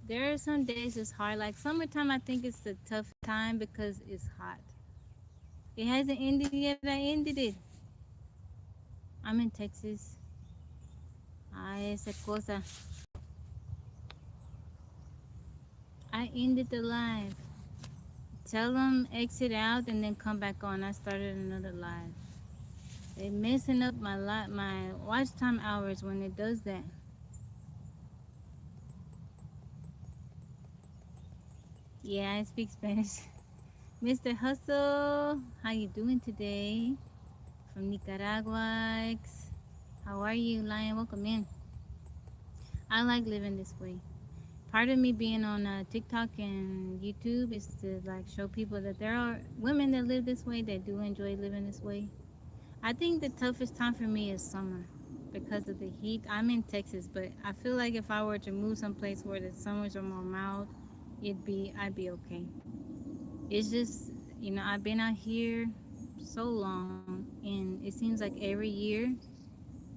There are some days it's hard. Like summertime, I think it's the tough time because it's hot. It hasn't ended yet. I ended it. I'm in Texas. Ay, esa cosa. I ended the live. Tell them exit out and then come back on. I started another live. They messing up my watch time hours when it does that. Yeah, I speak Spanish. Mr. Hustle, how you doing today? From Nicaragua. How are you, Lion? Welcome in. I like living this way. Part of me being on TikTok and YouTube is to like show people that there are women that live this way that do enjoy living this way. I think the toughest time for me is summer because of the heat. I'm in Texas, but I feel like if I were to move someplace where the summers are more mild, I'd be okay. It's just, I've been out here so long and it seems like every year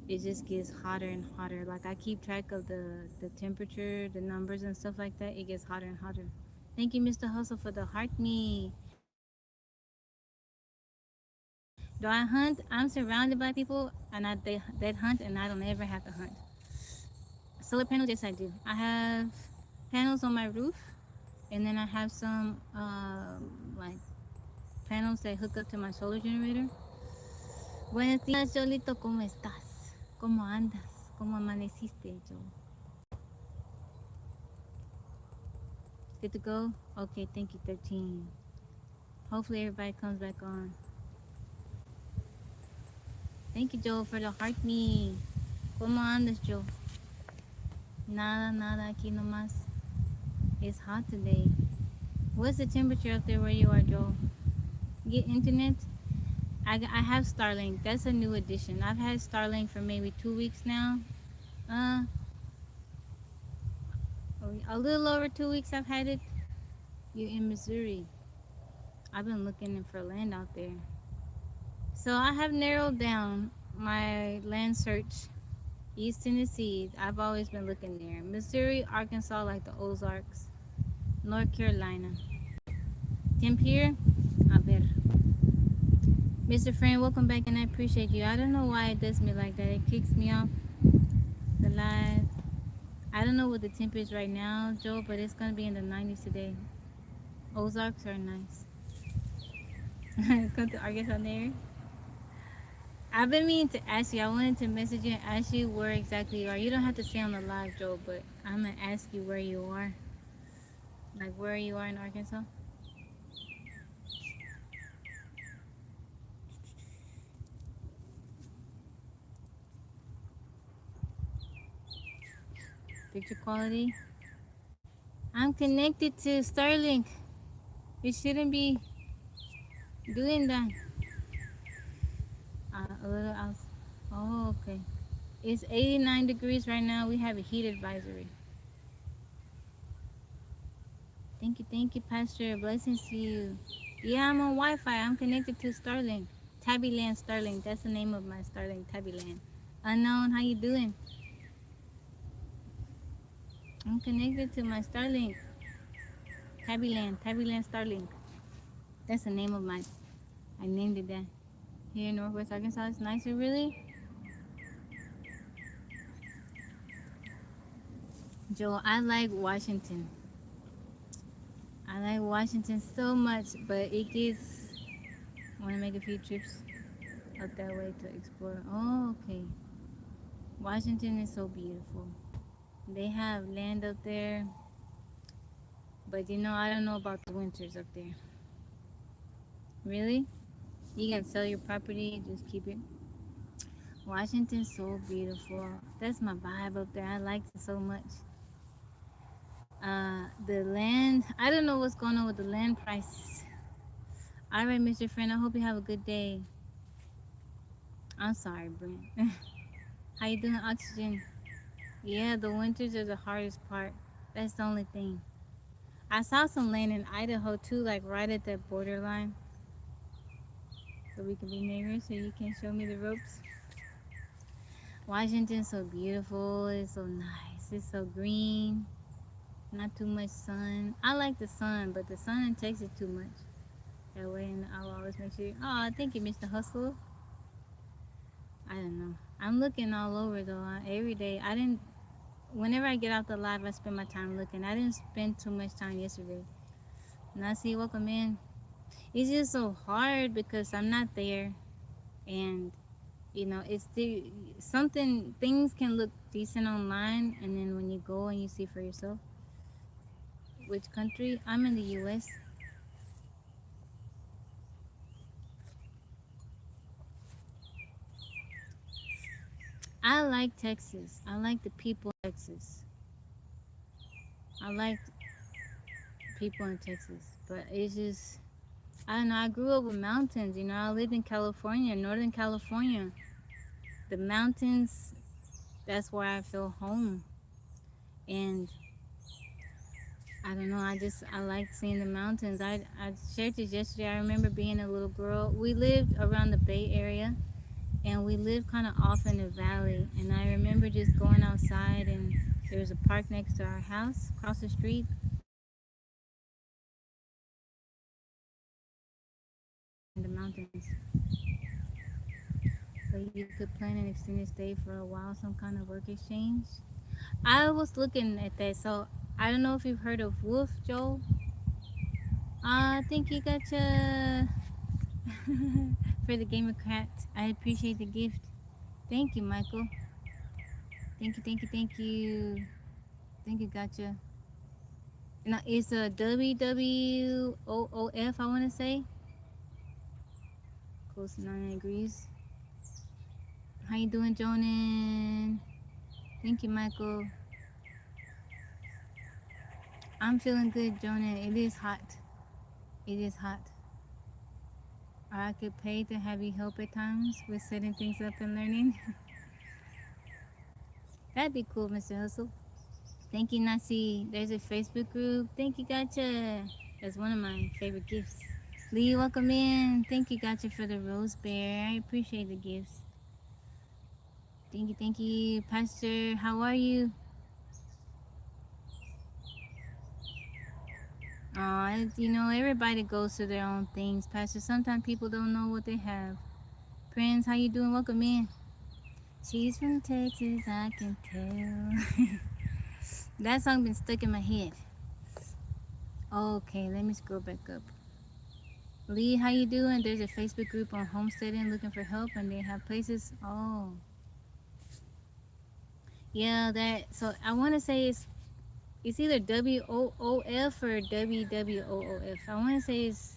it just gets hotter and hotter. Like I keep track of the temperature, the numbers and stuff like that. It gets hotter and hotter. Thank you, Mr. Hustle, for the heart me. Do I hunt? I'm surrounded by people and they hunt and I don't ever have to hunt. Solar panels, yes I do. I have panels on my roof and then I have some like panels that hook up to my solar generator. Buenos días, Jolito, ¿cómo estás? ¿Cómo andas? ¿Cómo amaneciste, Joe? Good to go? Okay, thank you, 13. Hopefully everybody comes back on. Thank you, Joe, for the heart me. ¿Cómo andas, Joe? Nada, nada, aquí nomás. It's hot today. What's the temperature up there where you are, Joe? Get internet? I have Starlink. That's a new addition. I've had Starlink for maybe 2 weeks now. Uh, a little over 2 weeks I've had it. You're in Missouri. I've been looking for land out there. So I have narrowed down my land search. East Tennessee, I've always been looking there. Missouri, Arkansas, like the Ozarks. North Carolina. Temp here? A ver. Mr. Friend, welcome back and I appreciate you. I don't know why it does me like that. It kicks me off the live. I don't know what the temp is right now, Joe, but it's going to be in the 90s today. Ozarks are nice. Come to Arkansas there. I've been meaning to ask you. I wanted to message you and ask you where exactly you are. You don't have to say on the live, Joe, but I'm going to ask you where you are. Like where you are in Arkansas. Picture quality. I'm connected to Starlink. It shouldn't be doing that. A little out. Oh, okay. It's 89 degrees right now. We have a heat advisory. Thank you, Pastor. Blessings to you. Yeah, I'm on Wi-Fi. I'm connected to Starlink. Tabby Land Starlink. That's the name of my Starlink. Tabby Land. Unknown, how you doing? I'm connected to my Starlink. Tabby Land Starlink. That's the name of my. I named it that. Here in Northwest Arkansas, it's nicer, really. Joel, I like Washington. I like Washington so much, but it gets. Want to make a few trips up that way to explore. Oh, okay. Washington is so beautiful. They have land up there, but I don't know about the winters up there. Really? You can sell your property, just keep it. Washington's so beautiful. That's my vibe up there. I like it so much. The land, I don't know what's going on with the land prices. All right, Mr. Friend, I hope you have a good day. I'm sorry, Brent. How you doing, Oxygen? Yeah, the winters are the hardest part. That's the only thing. I saw some land in Idaho too, like right at that borderline. So we can be neighbors so you can show me the ropes. Washington's so beautiful. It's so nice. It's so green. Not too much sun. I like the sun, but the sun in Texas too much. That way, and I'll always make sure. Oh, thank you, Mr. Hustle. I don't know. I'm looking all over though. Every day. I didn't. Whenever I get out the live, I spend my time looking. I didn't spend too much time yesterday. Nasi, welcome in. It's just so hard because I'm not there, and it's something. Things can look decent online, and then when you go and you see for yourself, which country? I'm in the U.S. I like Texas. I like the people in Texas. I like people in Texas, but it's just I don't know. I grew up with mountains. I lived in California, Northern California. The mountains, that's where I feel home. And I don't know. I like seeing the mountains. I shared this yesterday. I remember being a little girl. We lived around the Bay Area, and we lived kind of off in the valley. And I remember just going outside, and there was a park next to our house, across the street. In the mountains, so you could plan an extended stay for a while, some kind of work exchange. I was looking at that, so I don't know if you've heard of Wolf Joe. I think you got your for the Game of Cats. I appreciate the gift. Thank you, Michael. Thank you, thank you, thank you. Thank you, gotcha. Now it's a WWOOF, I want to say. Close to 9 degrees. How you doing, Jonan? Thank you, Michael. I'm feeling good, Jonan. It is hot. It is hot. Or I could pay to have you help at times with setting things up and learning. That'd be cool, Mr. Hustle. Thank you, Nasi. There's a Facebook group. Thank you, Gotcha. That's one of my favorite gifts. Lee, welcome in. Thank you, Gotcha, for the rose bear. I appreciate the gifts. Thank you, thank you. Pastor, how are you? Everybody goes through their own things, Pastor. Sometimes people don't know what they have. Prince, how you doing? Welcome in. She's from Texas, I can tell. That song been stuck in my head. Okay, let me scroll back up. Lee, how you doing? There's a Facebook group on homesteading looking for help, and they have places. Oh, yeah, that. So I want to say it's either WOOF or WWOOF. I want to say it's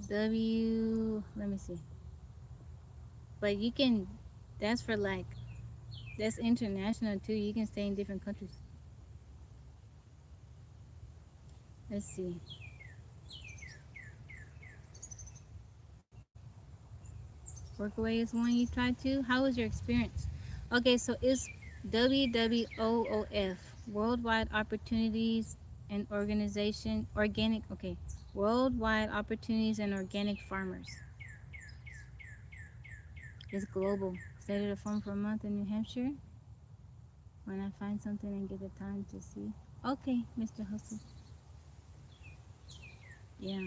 W. Let me see. But you can. That's for that's international too. You can stay in different countries. Let's see. Workaway is one you tried to. How was your experience? Okay, so it's WWOOF, Worldwide Opportunities and Organization, Organic, okay, Worldwide Opportunities and Organic Farmers. It's global. Stayed at a farm for a month in New Hampshire. When I find something and get the time to see. Okay, Mr. Hustle. Yeah.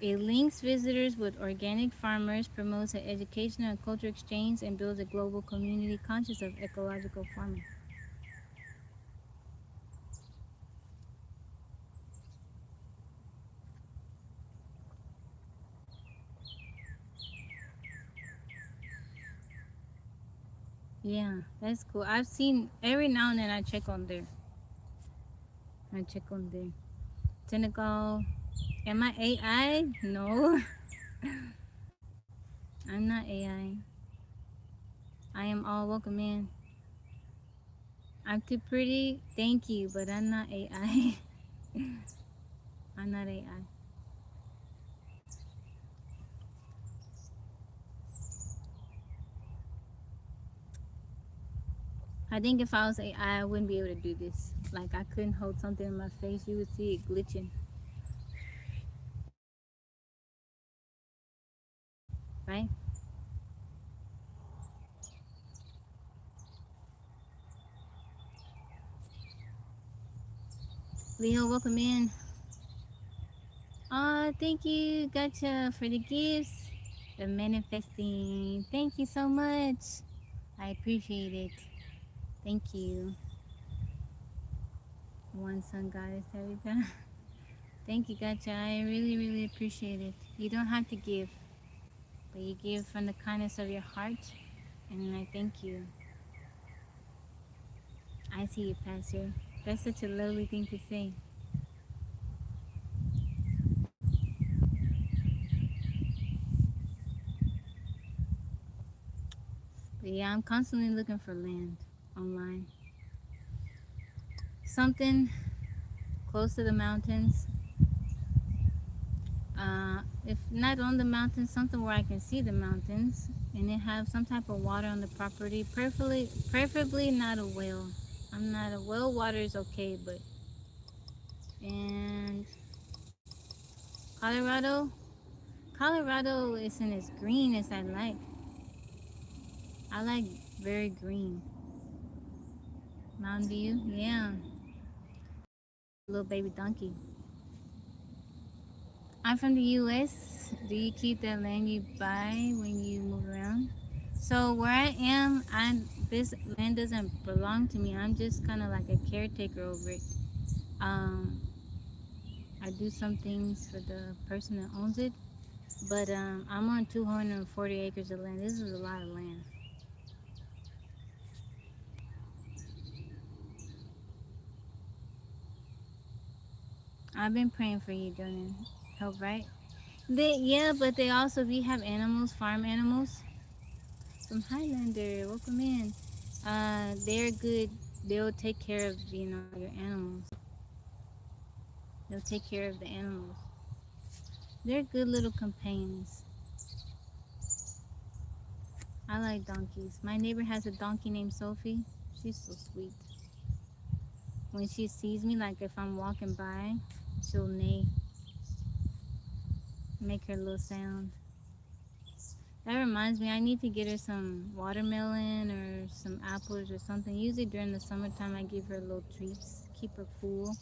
It links visitors with organic farmers, promotes an educational and cultural exchange, and builds a global community conscious of ecological farming. Yeah, that's cool. I've seen every now and then I check on there. I check on there. Senegal. Am I AI? No. I'm not AI. I am all welcome in. I'm too pretty. Thank you, but I'm not AI. I'm not AI. I think if I was AI, I wouldn't be able to do this. Like I couldn't hold something in my face. You would see it glitching. Right? Leo, welcome in. Thank you, Gotcha, for the gifts. The manifesting. Thank you so much. I appreciate it. Thank you. One sun goddess, Tarika. Thank you, Gotcha. I really, really appreciate it. You don't have to give, but you give from the kindness of your heart, and I thank you. I see you, Pastor. That's such a lovely thing to say. But yeah, I'm constantly looking for land online. Something close to the mountains. If not on the mountains, something where I can see the mountains and it have some type of water on the property. Preferably not a well. I'm not a well. Water is okay, but and Colorado, Colorado isn't as green as I like. I like very green. Mountain View, yeah. Little baby donkey. I'm from the U.S. Do you keep that land you buy when you move around? So where I am, this land doesn't belong to me. I'm just kind of like a caretaker over it. Um, I do some things for the person that owns it, but I'm on 240 acres of land. This is a lot of land. I've been praying for you, doing help, right? Yeah, but they also, we have animals, farm animals. From Highlander, welcome in. They're good. They'll take care of your animals. They'll take care of the animals. They're good little companions. I like donkeys. My neighbor has a donkey named Sophie. She's so sweet. When she sees me, like if I'm walking by, she'll neigh, make her little sound. That reminds me, I need to get her some watermelon or some apples or something. Usually during the summertime, I give her little treats, keep her cool.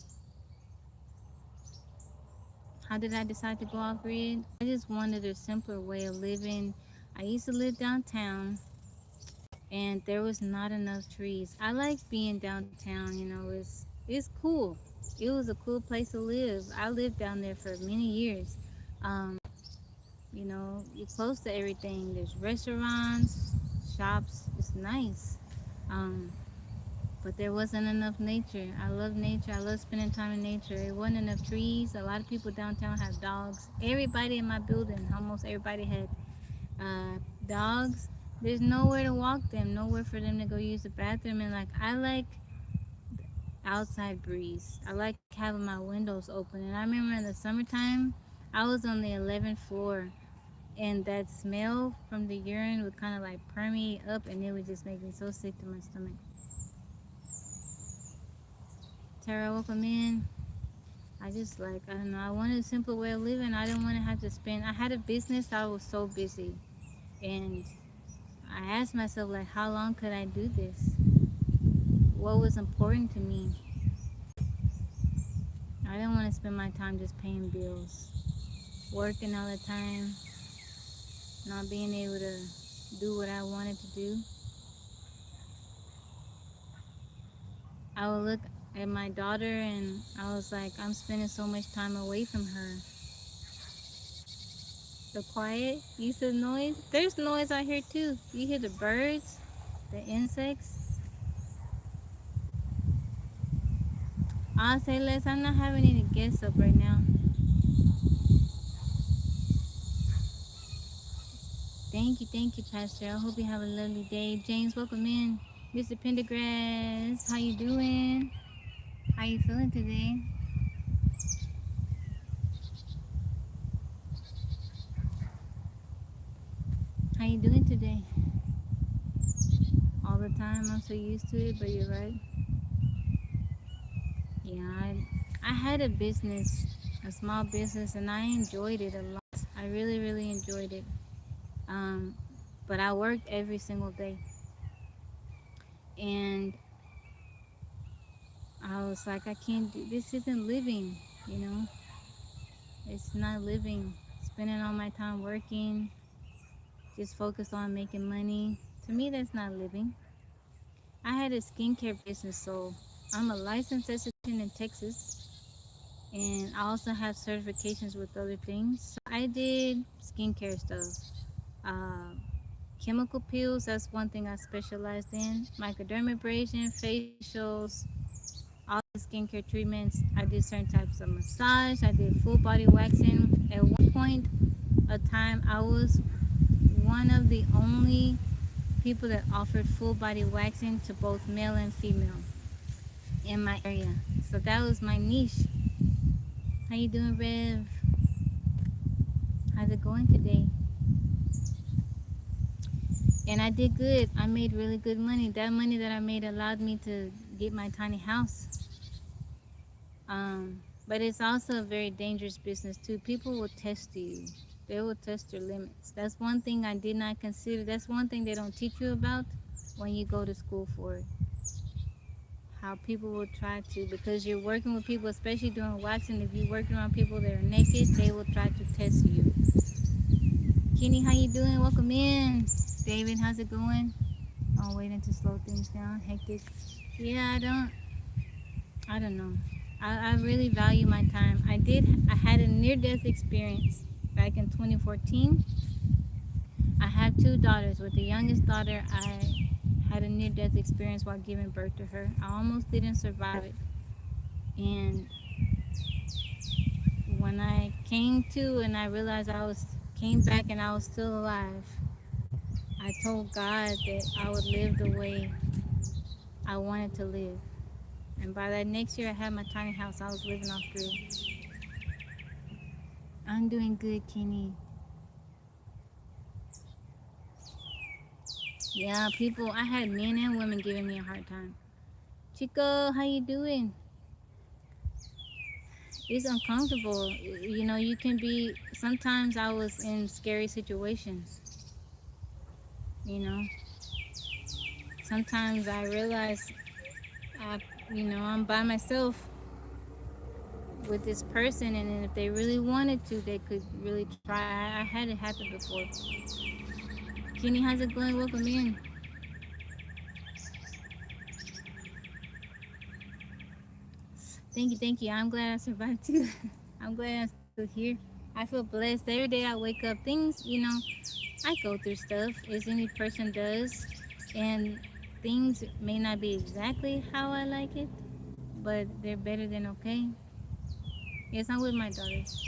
How did I decide to go off grid? I just wanted a simpler way of living. I used to live downtown and there was not enough trees. I like being downtown, it's cool. It was a cool place to live. I lived down there for many years. You're close to everything. There's restaurants, shops. It's nice. Um, but there wasn't enough nature. I love nature. I love spending time in nature. It wasn't enough trees. A lot of people downtown have dogs. Everybody in my building, almost everybody had dogs. There's nowhere to walk them, nowhere for them to go use the bathroom. And like, I like outside breeze. I like having my windows open. And I remember in the summertime, I was on the 11th floor, and that smell from the urine would kind of like permeate up, and it would just make me so sick to my stomach. Tara, welcome in. I don't know, I wanted a simple way of living. I didn't want to have to spend, I had a business, I was so busy. And I asked myself, like, how long could I do this? What was important to me? I didn't want to spend my time just paying bills, working all the time, not being able to do what I wanted to do. I would look at my daughter and I was like, I'm spending so much time away from her. The quiet, you said noise? There's noise out here too. You hear the birds, the insects. I'll say less, I'm not having any guests up right now. Thank you, Pastor. I hope you have a lovely day. James, welcome in. Mr. Pendergrass, how you doing? How you feeling today? How you doing today? All the time, I'm so used to it, but you're right. Yeah, I had a business, a small business, and I enjoyed it a lot. I really, really enjoyed it. Um, but I worked every single day, and I was like, I can't do this. Isn't living, you know. It's not living. Spending all my time working, just focused on making money. To me, that's not living. I had a skincare business, so I'm a licensed esthetician in Texas, and I also have certifications with other things. So I did skincare stuff. Uh, Chemical peels, that's one thing I specialized in. Microdermabrasion, facials, all the skincare treatments. I did certain types of massage. I did full body waxing. At one point, a time, I was one of the only people that offered full body waxing to both male and female in my area. So that was my niche. How you doing, Rev? How's it going today? And I did good. I made really good money. That money that I made allowed me to get my tiny house. But it's also a very dangerous business too. People will test you. They will test your limits. That's one thing I did not consider. That's one thing they don't teach you about when you go to school for it. How people will try to, because you're working with people, especially during waxing. If you work around people that are naked, they will try to test you. Kenny, how you doing? Welcome in. David, how's it going? I'm waiting to slow things down. Hectic. Yeah, I don't know. I really value my time. I had a near-death experience back in 2014. I have two daughters. With the youngest daughter, I had a near-death experience while giving birth to her. I almost didn't survive it. And when I came to and I realized came back and I was still alive, I told God that I would live the way I wanted to live. And by that next year, I had my tiny house. I was living off grid. I'm doing good, Kenny. Yeah, people, I had men and women giving me a hard time. Chico, how you doing? It's uncomfortable. You know, you can be, sometimes I was in scary situations, you know. Sometimes I realized, I, I'm by myself with this person, and then if they really wanted to, they could really try. I had it happen before. Kenny, how's it going? Welcome in. Thank you. I'm glad I survived too. I'm glad I'm still here. I feel blessed. Every day I wake up, things, I go through stuff as any person does. And things may not be exactly how I like it, but they're better than okay. Yes, I'm with my daughters.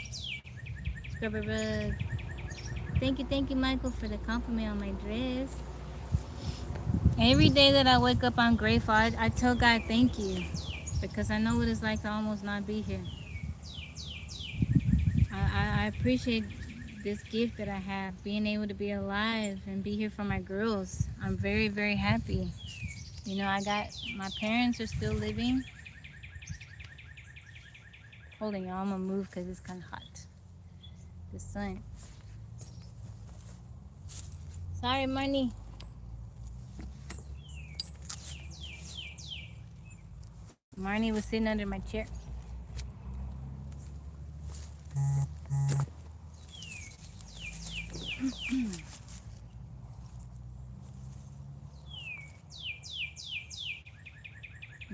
Scrubber rug. Thank you, Michael, for the compliment on my dress. Every day that I wake up, I'm grateful. I tell God thank you because I know what it's like to almost not be here. I appreciate this gift that I have, being able to be alive and be here for my girls. I'm very, very happy. I got my parents are still living. Hold on, y'all. I'm gonna move because it's kind of hot. The sun. Sorry, Marnie. Marnie was sitting under my chair.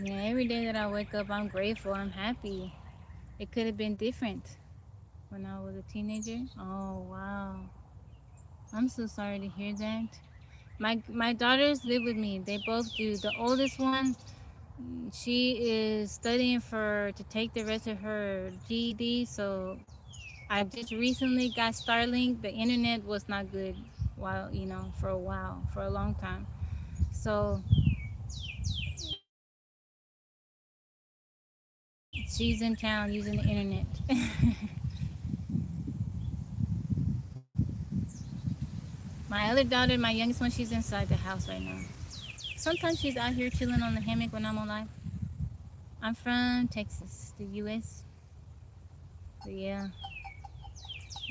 Yeah, every day that I wake up, I'm grateful. I'm happy. It could have been different when I was a teenager. Oh, wow. I'm so sorry to hear that. My daughters live with me. They both do. The oldest one, she is studying to take the rest of her GED. So I just recently got Starlink. The internet was not good for a while, for a long time. So she's in town using the internet. My other daughter, my youngest one, she's inside the house right now. Sometimes she's out here chilling on the hammock when I'm on live. I'm from Texas, the U.S. So yeah,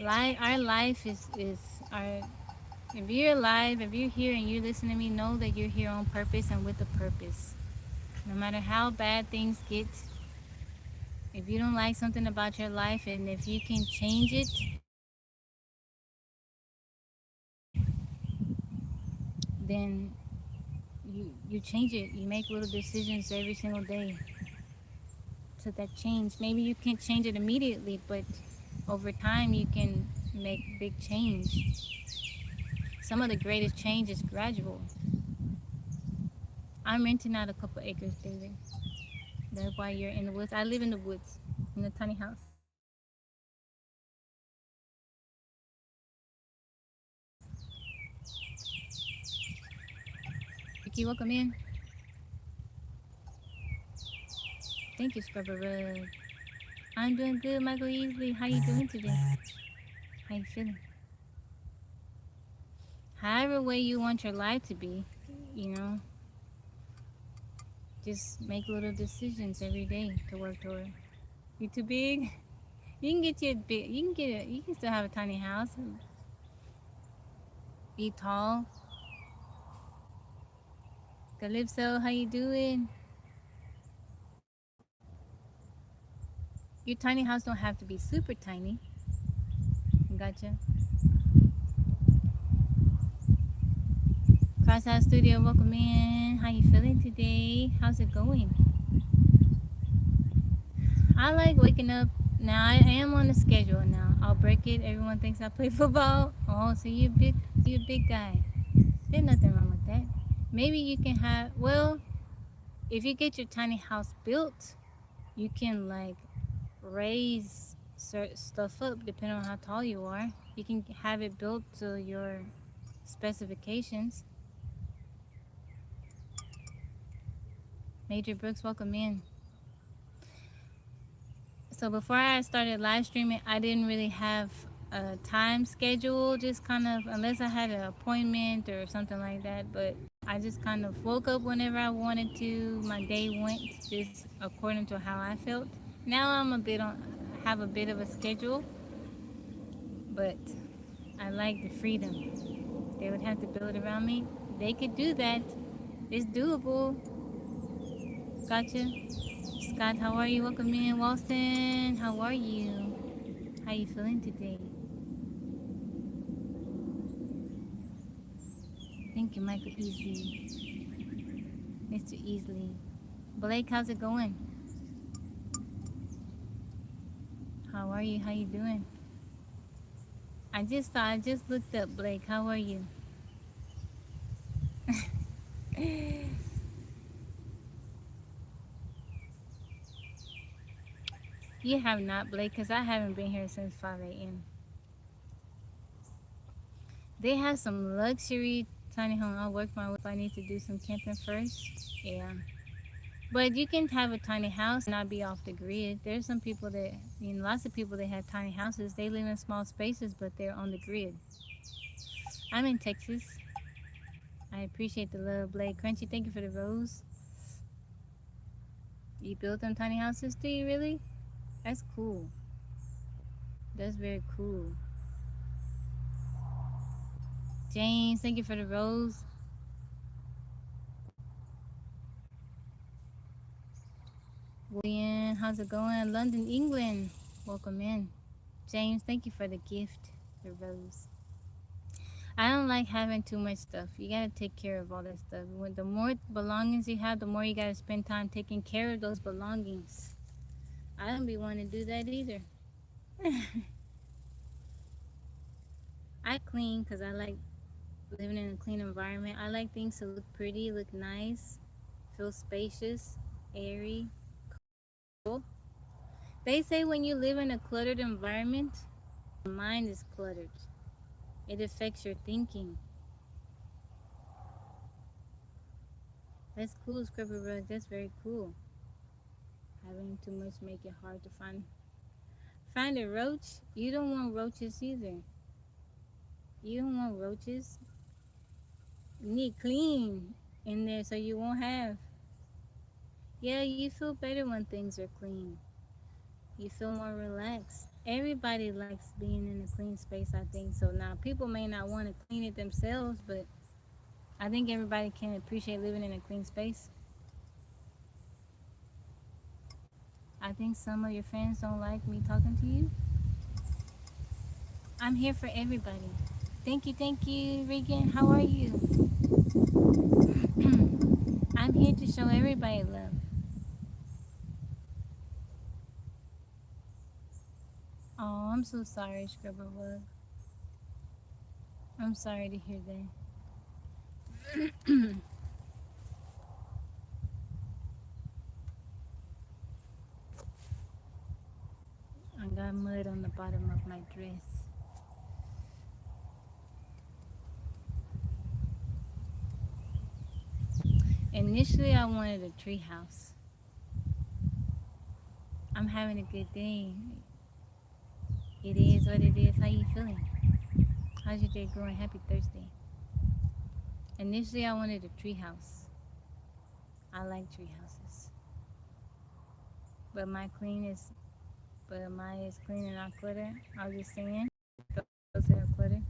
our life is our. If you're alive, if you're here and you listen to me, know that you're here on purpose and with a purpose. No matter how bad things get, if you don't like something about your life and if you can change it, then you change it. You make little decisions every single day to that change. Maybe you can't change it immediately, but over time you can make big change. Some of the greatest change is gradual. I'm renting out a couple acres, David. That's why you're in the woods. I live in the woods, in a tiny house. Ricky, welcome in. Thank you, Scrubber Rug. I'm doing good, Michael Easley. How you doing today? How you feeling? However way you want your life to be, you know, just make little decisions every day to work toward. You too big? You can get you a big. You can get. You can still have a tiny house. Be tall. Calypso, how you doing? Your tiny house don't have to be super tiny. Gotcha. Crosshouse Studio, welcome in. How you feeling today? How's it going? I like waking up. Now I am on the schedule now. I'll break it. Everyone thinks I play football. Oh, so you a big guy. There's nothing wrong with that. Maybe you can have. Well, if you get your tiny house built, you can like raise certain stuff up depending on how tall you are. You can have it built to your specifications. Major Brooks, welcome in. So before I started live streaming, I didn't really have a time schedule, just kind of, unless I had an appointment or something like that. But I just kind of woke up whenever I wanted to. My day went just according to how I felt. Now have a bit of a schedule, but I like the freedom. They would have to build around me. They could do that. It's doable. Gotcha. Scott, how are you? Welcome in. Walston, how are you? How you feeling today? Thank you, Michael Easley. Mr. Easley. Blake, how's it going? How are you? How you doing? I just looked up, Blake. How are you? You have not, Blake, because I haven't been here since 5 a.m. They have some luxury tiny home. I'll work my way if I need to do some camping first. Yeah. But you can have a tiny house and not be off the grid. There's some people that, lots of people that have tiny houses. They live in small spaces, but they're on the grid. I'm in Texas. I appreciate the love, Blake. Crunchy, thank you for the rose. You built them tiny houses, do you really? That's cool. That's very cool. James, thank you for the rose. William, how's it going? London, England. Welcome in. James, thank you for the gift, the rose. I don't like having too much stuff. You gotta take care of all that stuff. When the more belongings you have, the more you gotta spend time taking care of those belongings. I don't be wanting to do that either. I clean because I like living in a clean environment. I like things to look pretty, look nice, feel spacious, airy, cool. They say when you live in a cluttered environment, your mind is cluttered. It affects your thinking. That's cool, Scribble Rug. That's very cool. Having too much make it hard to find a roach. You don't want roaches either. You don't want roaches. You need clean in there so you won't have. Yeah, you feel better when things are clean. You feel more relaxed. Everybody likes being in a clean space, I think. So now people may not want to clean it themselves, but I think everybody can appreciate living in a clean space. I think some of your friends don't like me talking to you. I'm here for everybody. Thank you, Regan. How are you? I'm here to show everybody love. Oh, I'm so sorry, Scribblebug. I'm sorry to hear that. I got mud on the bottom of my dress. Initially, I wanted a tree house. I'm having a good day. It is what it is. How you feeling? How's your day going? Happy Thursday. Initially, I wanted a tree house. I like tree houses. But mine is clean and not cluttered. I was just saying, those that are cluttered.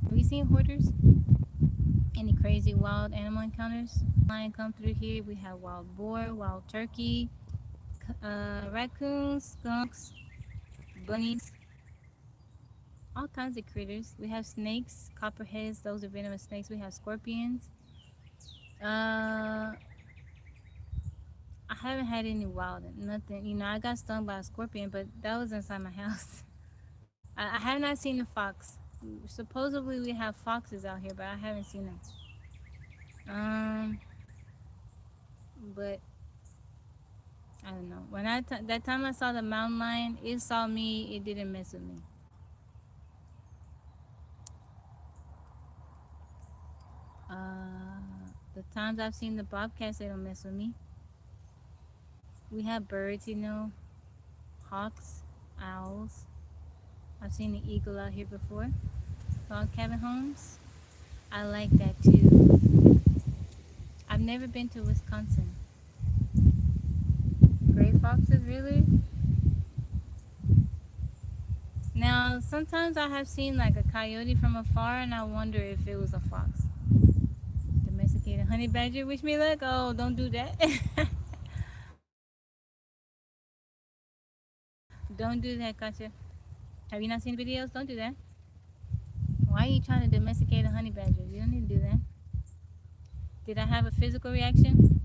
Have you seen hoarders? Any crazy wild animal encounters? Lion come through here. We have wild boar, wild turkey, raccoons, skunks, bunnies, all kinds of critters. We have snakes, copperheads. Those are venomous snakes. We have scorpions. I haven't had any wild, nothing. I got stung by a scorpion, but that was inside my house. I have not seen a fox. Supposedly we have foxes out here, but I haven't seen them. But I don't know. That time I saw the mountain lion, it saw me. It didn't mess with me. The times I've seen the bobcats, they don't mess with me. We have birds, hawks, owls. I've seen the eagle out here before. Log cabin homes. I like that too. I've never been to Wisconsin. Gray foxes, really? Now, sometimes I have seen like a coyote from afar, and I wonder if it was a fox. Domesticated honey badger, wish me luck. Oh, don't do that. Don't do that, Katya. Have you not seen the videos? Don't do that. Why are you trying to domesticate a honey badger? You don't need to do that. Did I have a physical reaction?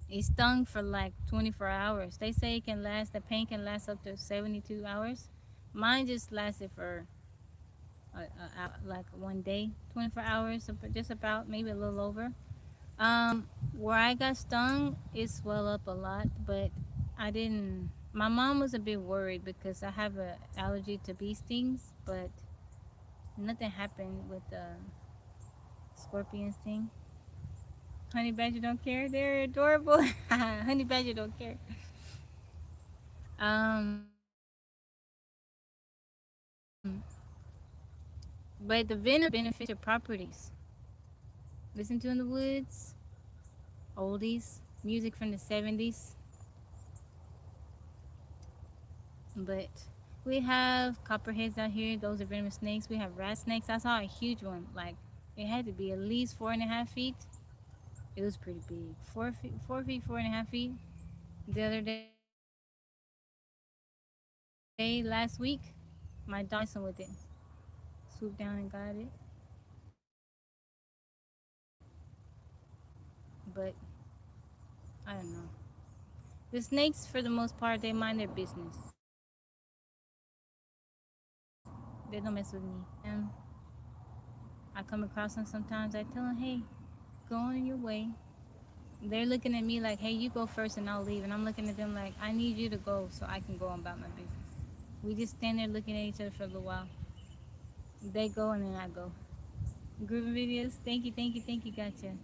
It stung for like 24 hours. They say the pain can last up to 72 hours. Mine just lasted for like one day, 24 hours, just about, maybe a little over. Where I got stung, it swelled up a lot, but I didn't. My mom was a bit worried because I have an allergy to bee stings, but nothing happened with the scorpion sting. Honey badger don't care. They're adorable. Honey badger don't care. But the venom beneficial properties. Listen to in the woods, oldies, music from the 70s. But we have copperheads out here. Those are venomous snakes. We have rat snakes. I saw a huge one. Like, it had to be at least 4.5 feet. It was pretty big. 4 feet, 4 feet, 4.5 feet. The other day, last week, my dog messing with it. Swooped down and got it. But I don't know. The snakes, for the most part, they mind their business. They don't mess with me. And I come across them sometimes. I tell them, hey, go on your way. They're looking at me like, hey, you go first and I'll leave. And I'm looking at them like, I need you to go so I can go on about my business. We just stand there looking at each other for a little while. They go and then I go. Group videos. Thank you. Gotcha.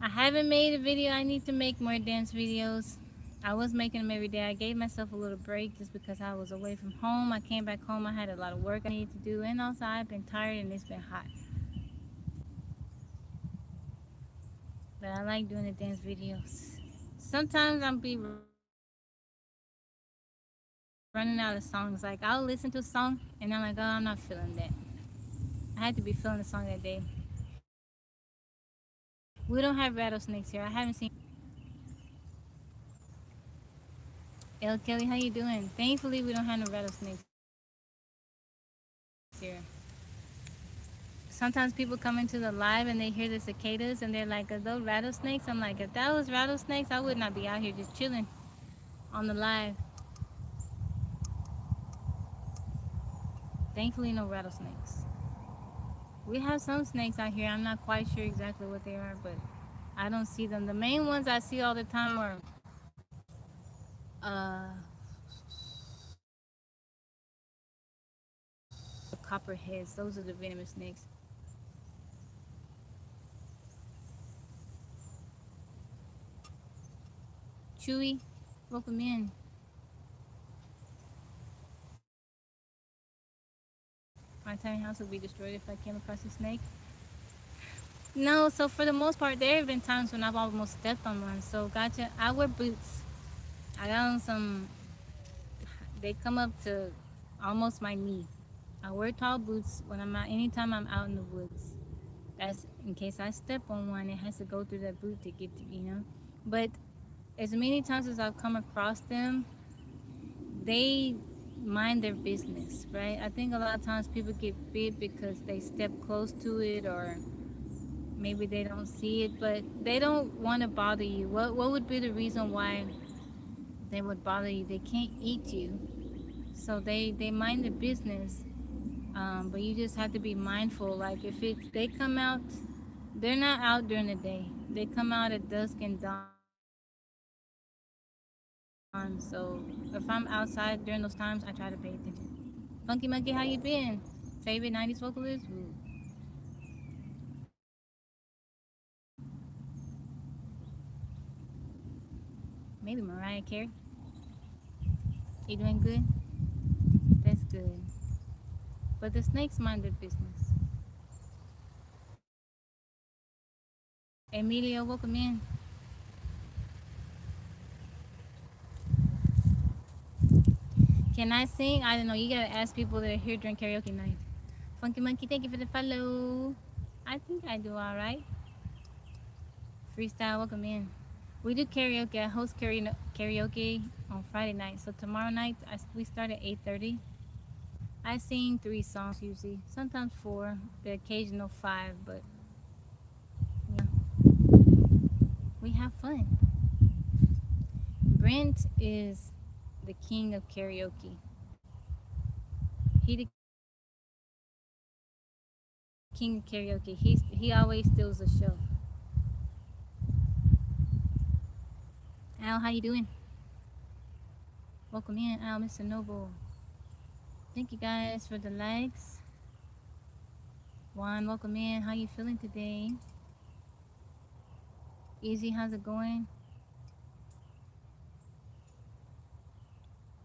I haven't made a video. I need to make more dance videos. I was making them every day. I gave myself a little break just because I was away from home. I came back home. I had a lot of work I needed to do. And also I've been tired and it's been hot. But I like doing the dance videos. Sometimes I'll be running out of songs. Like, I'll listen to a song and I'm like, oh, I'm not feeling that. I had to be feeling the song that day. We don't have rattlesnakes here. I haven't seen. El Kelly, how you doing? Thankfully, we don't have no rattlesnakes here. Sometimes people come into the live and they hear the cicadas and they're like, "Are those rattlesnakes?" I'm like, if that was rattlesnakes, I would not be out here just chilling on the live. Thankfully, no rattlesnakes. We have some snakes out here. I'm not quite sure exactly what they are, but I don't see them. The main ones I see all the time are the copperheads. Those are the venomous snakes. Chewy, welcome in. My tiny house would be destroyed if I came across a snake. No, so for the most part, there have been times when I've almost stepped on one. So gotcha. I wear boots. I got on some. They come up to almost my knee. I wear tall boots when I'm out. Anytime I'm out in the woods, that's in case I step on one. It has to go through that boot to get to But as many times as I've come across them, they mind their business, right? I think a lot of times people get bit because they step close to it or maybe they don't see it, but they don't want to bother you. What would be the reason why they would bother you? They can't eat you, so they mind their business. But you just have to be mindful. Like if it's they come out, they're not out during the day. They come out at dusk and dawn. So if I'm outside during those times, I try to pay attention. Funky Monkey, how you been? Favorite 90s vocalist? Ooh. Maybe Mariah Carey. You doing good? That's good. But the snakes mind their business. Emilio, welcome in. Can I sing? I don't know. You gotta ask people that are here during karaoke night. Funky Monkey, thank you for the follow. I think I do all right. Freestyle, welcome in. We do karaoke. I host karaoke on Friday night. So tomorrow night we start at 8:30. I sing 3 songs usually, sometimes 4, the occasional 5, but yeah, we have fun. Brent is the king of karaoke. He the king of karaoke. He always steals the show. Al, how you doing? Welcome in, Al, Mr. Noble. Thank you guys for the likes. Juan, welcome in. How you feeling today? Easy, how's it going?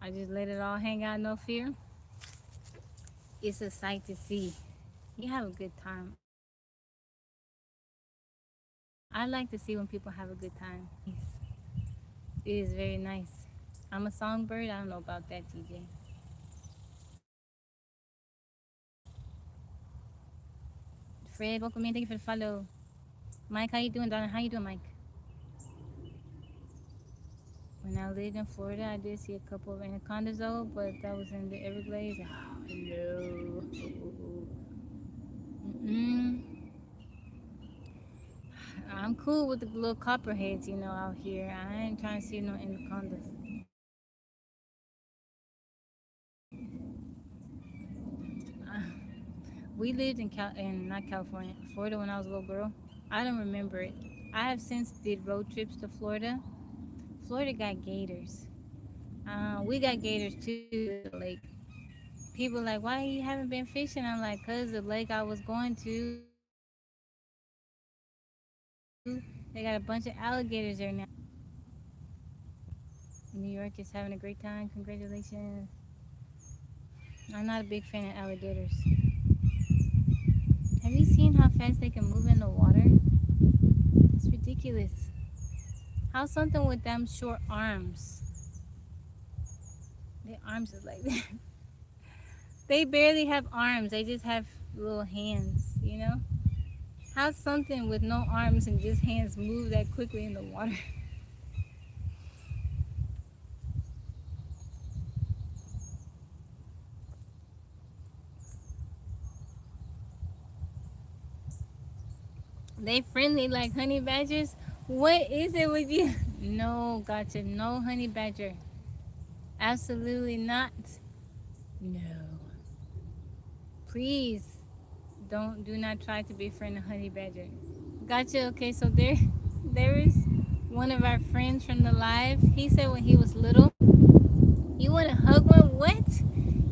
I just let it all hang out, no fear. It's a sight to see. You have a good time. I like to see when people have a good time. It is very nice. I'm a songbird. I don't know about that, TJ. Fred, welcome in. Thank you for the follow. Mike, how you doing, Donna? How you doing, Mike? When I lived in Florida, I did see a couple of anacondas, though, but that was in the Everglades. Oh, no. Mm-mm. I'm cool with the little copperheads, out here. I ain't trying to see no anacondas. Uh, we lived in not California, Florida when I was a little girl. I don't remember it. I have since did road trips to Florida. Florida got gators. We got gators too at the lake. People like, why you haven't been fishing? I'm like, cause the lake I was going to, they got a bunch of alligators there now. New York is having a great time. Congratulations. I'm not a big fan of alligators. Have you seen how fast they can move in the water? It's ridiculous. How something with them short arms? Their arms is like that. They barely have arms. They just have little hands. How something with no arms and just hands move that quickly in the water? They friendly like honey badgers? What is it with you? No, gotcha. No honey badger. Absolutely not. No. Please do not try to befriend a honey badger. Gotcha. Okay, so there is one of our friends from the live. He said when he was little, you want to hug one? What?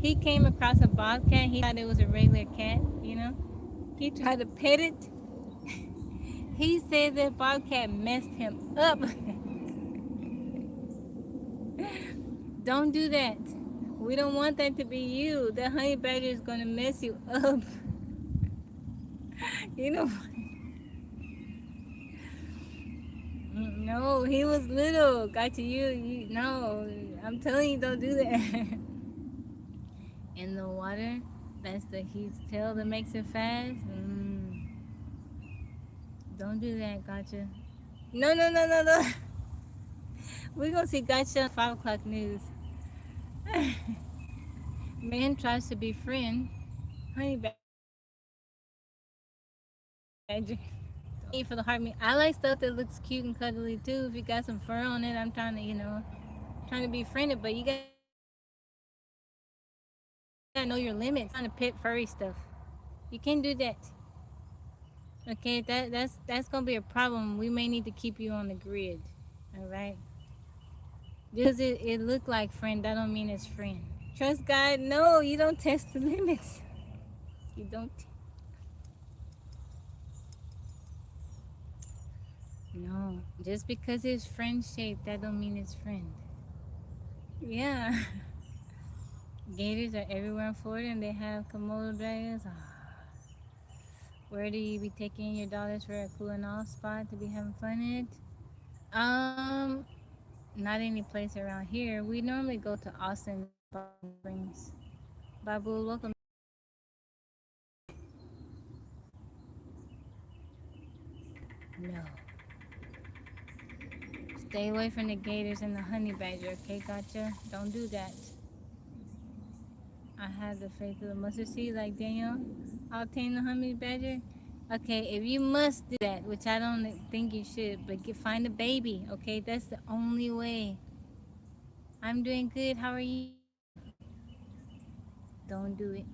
He came across a bobcat. He thought it was a regular cat, you know? He tried to pet it. He said that bobcat messed him up. Don't do that. We don't want that to be you. The honey badger is going to mess you up. You know? No, he was little. Got you. No, I'm telling you, don't do that. In the water, that's the huge tail that makes it fast. Don't do that, gotcha. No. We're gonna see gotcha on 5 o'clock news. Man tries to befriend honey badger. Eat for the heart meat. I like stuff that looks cute and cuddly too. If you got some fur on it, I'm trying to, trying to befriend it, but you gotta know your limits. Trying to pet furry stuff. You can't do that. Okay, that's gonna be a problem. We may need to keep you on the grid. All right. Just it look like friend, that don't mean it's friend. Trust God? No, you don't test the limits. You don't. No, just because it's friend shaped, that don't mean it's friend. Yeah. Gators are everywhere in Florida, and they have Komodo dragons. Where do you be taking your daughters for a cooling off spot to be having fun at? Not any place around here. We normally go to Austin, Springs. Babu, welcome. No. Stay away from the gators and the honey badger, okay? Gotcha? Don't do that. I have the faith of the mustard seed like Daniel. I'll tame the honey badger. Okay, if you must do that, which I don't think you should, but find a baby, okay? That's the only way. I'm doing good. How are you? Don't do it.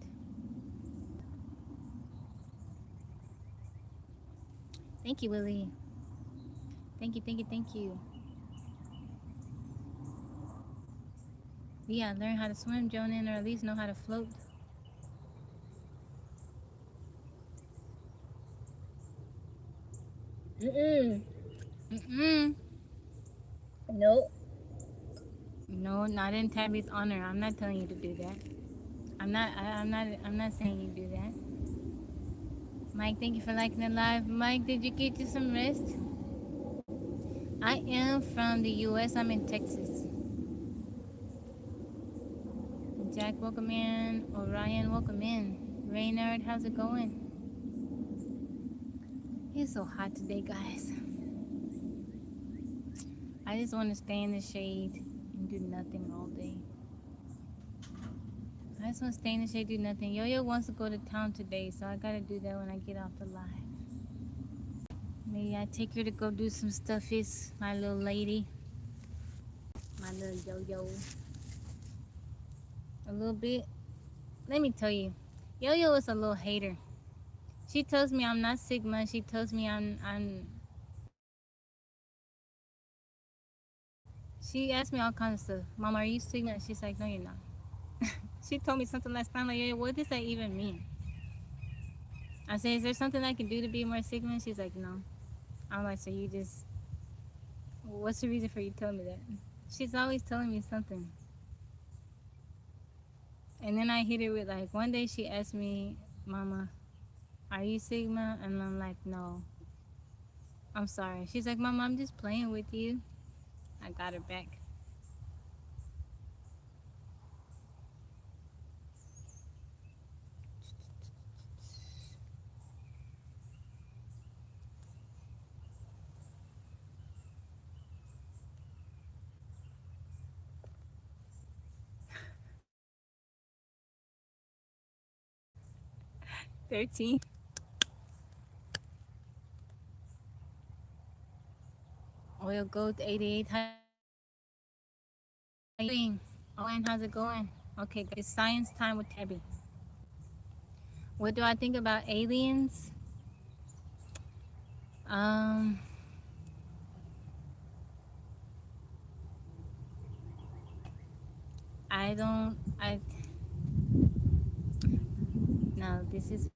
Thank you, Willie. Thank you. Yeah, learn how to swim, Jonan, or at least know how to float. Mm-mm. Mm-mm. Nope. No, not in Tabby's honor. I'm not telling you to do that. I'm not saying you do that. Mike, thank you for liking the live. Mike, did you get you some rest? I am from the US. I'm in Texas. Jack, welcome in. Orion, welcome in. Raynard, how's it going? It's so hot today, guys. I just want to stay in the shade and do nothing all day. I just want to stay in the shade, do nothing. Yo-Yo wants to go to town today, so I gotta do that when I get off the live. Maybe I take her to go do some stuffies, my little lady. My little Yo-Yo. A little bit. Let me tell you, Yo-Yo is a little hater. She tells me I'm not Sigma. She tells me I'm. She asked me all kinds of stuff. Mama, are you Sigma? She's like, no, you're not. She told me something last time like, yeah, what does that even mean? I said, is there something I can do to be more Sigma? She's like, no. I'm like, so you just, what's the reason for you telling me that? She's always telling me something. And then I hit her with like, one day she asked me, Mama, are you Sigma? And I'm like, no. I'm sorry. She's like, Mama, I'm just playing with you. I got her back. $13. Oil Goat 88. How you doing? Owen, how's it going? Okay, guys, it's science time with Tabby. What do I think about aliens? Um, I don't. No, this is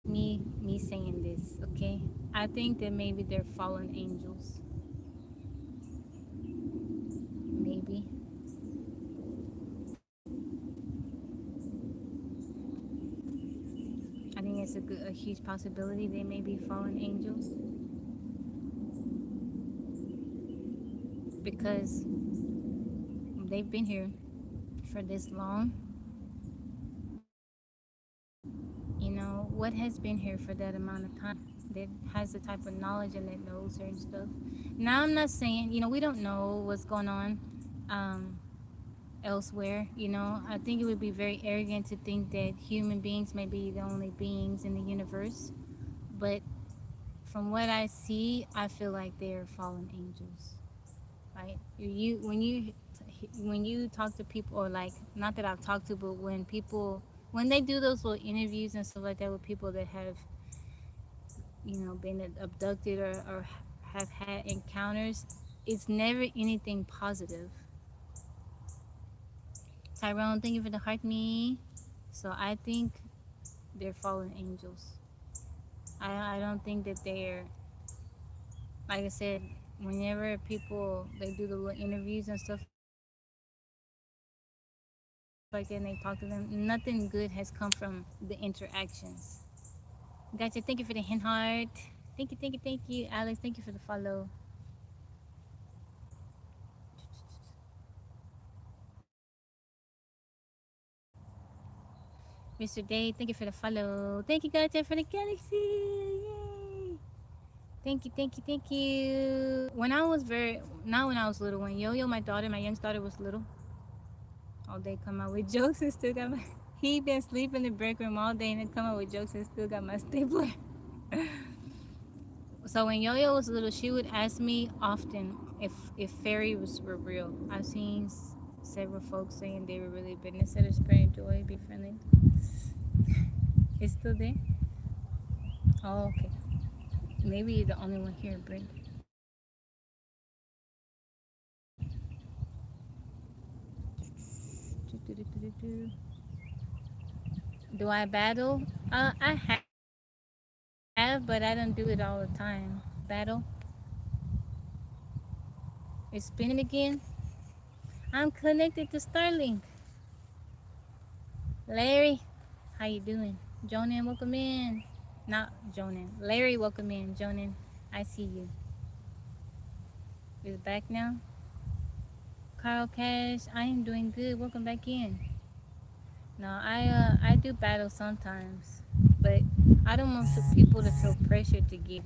me saying this. Okay, I think that maybe they're fallen angels. Maybe. I think it's a huge possibility they may be fallen angels because they've been here for this long. You know, what has been here for that amount of time that has the type of knowledge and that knows certain stuff. Now, I'm not saying, we don't know what's going on um, elsewhere. I think it would be very arrogant to think that human beings may be the only beings in the universe. But from what I see, I feel like they're fallen angels. Right? When you talk to people, or like, not that I've talked to, but when they do those little interviews and stuff like that with people that have been abducted or have had encounters, it's never anything positive. Tyrone, thank you for the heart me. So I think they're fallen angels. I don't think that they're, like I said, whenever people they do the little interviews and stuff like that and they talk to them, nothing good has come from the interactions. Gotcha. Thank you for the hen heart. Thank you, thank you, thank you. Alex, thank you for the follow. Mr. Day, thank you for the follow. Thank you, Gotcha, for the galaxy. Yay! Thank you, thank you, thank you. Not when I was little, when Yo Yo, my youngest daughter, was little, all day come out with jokes and still got my. He been sleeping in the break room all day and then come out with jokes and still got my stapler. So when Yo Yo was little, she would ask me often if fairies were real. I've seen several folks saying they were really big instead of spreading joy, be friendly. It's still there. Oh, okay. Maybe you're the only one here, Brent. Do I battle? I have, but I don't do it all the time. Battle. It's spinning again. I'm connected to Starlink. Larry, how you doing? Jonan, welcome in. Not Jonan. Larry, welcome in. Jonan, I see you. Is back now? Carl Cash, I am doing good. Welcome back in. No, I do battle sometimes, but I don't want people to feel pressured to give.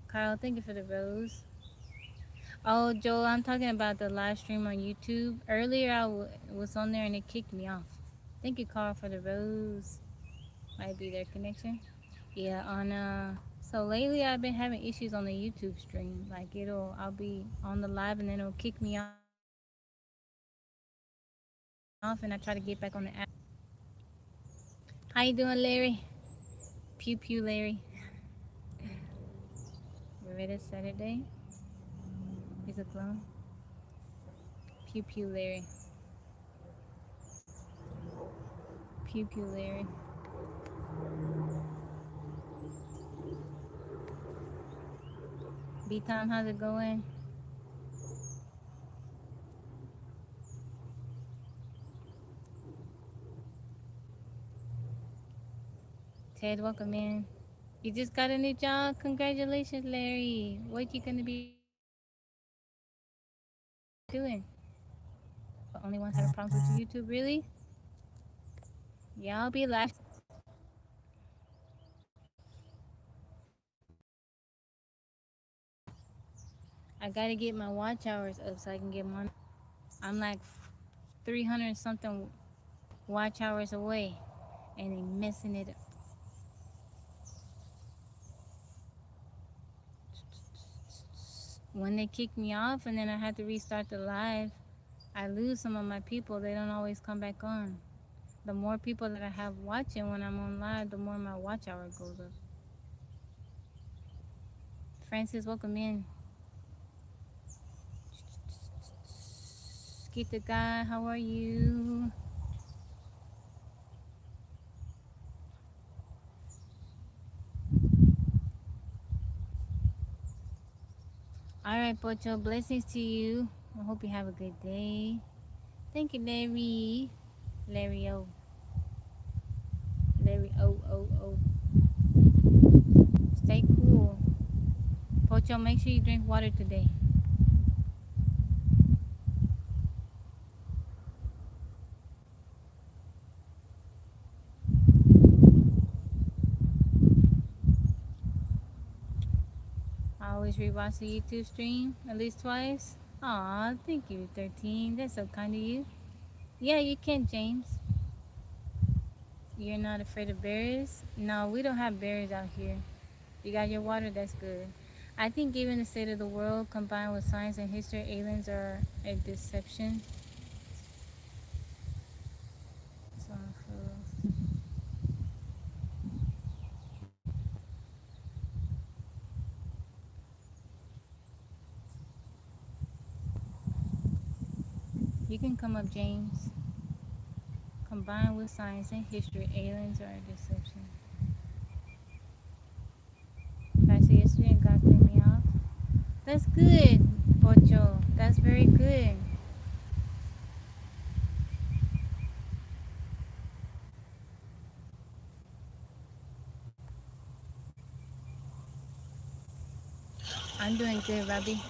Carl, thank you for the rose. Oh, Joel, I'm talking about the live stream on YouTube. Earlier, was on there and it kicked me off. Thank you, Carl, for the rose. Might be their connection. Yeah, so lately I've been having issues on the YouTube stream. Like I'll be on the live and then it'll kick me off, and I try to get back on the app. How you doing, Larry? Pew pew, Larry. Beretta Saturday is a clone. Pew pew, Larry. Pew pew, Larry. B Tom, how's it going? Ted, welcome in. You just got a new job. Congratulations, Larry. What you gonna be doing? The only ones having problems with YouTube, really? Yeah, I'll be live. I gotta get my watch hours up so I can get money. I'm like 300 something watch hours away, and they messing it up. when they kick me off and then I had to restart the live, I lose some of my people. They don't always come back on. The more people that I have watching when I'm on live, the more my watch hour goes up. Francis, welcome in. Skita guy, how are you? All right, Pocho, blessings to you. I hope you have a good day. Thank you, Larry. Larry O. Larry O. Stay cool. Pocho, make sure you drink water today. I always rewatch the YouTube stream at least twice. Aw, thank you, 13. That's so kind of you. Yeah, you can, James. You're not afraid of bears? No, we don't have bears out here. You got your water, that's good. I think given the state of the world combined with science and history, aliens are a deception. So, you can come up, James. Combined with science and history, aliens are a deception. Pastor yesterday and God cleaned me off. That's good, Pocho. That's very good. I'm doing good, Robbie.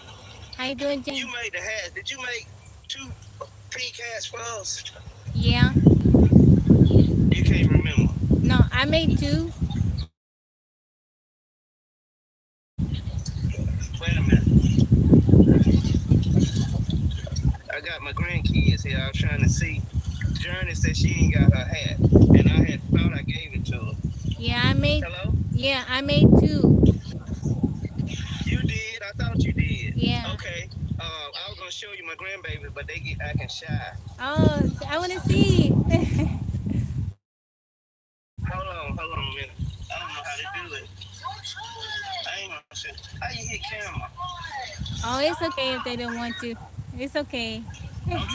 How you doing, James? You made the hat. Did you make 2 pink hats for us? Yeah. You can't remember. No, I made 2. Wait a minute. I got my grandkids here. I was trying to see. Journey said she ain't got her hat, and I had thought I gave it to her. Yeah, I made. Hello? Yeah, I made 2. You did? I thought you did. Yeah. Okay. I was gonna show you my grandbaby, but they get acting shy. Oh, I want to see. Hold on a minute. I don't know how to do it. I ain't gonna say. How you hit camera? Oh, it's okay if they don't want to. It's okay. I'm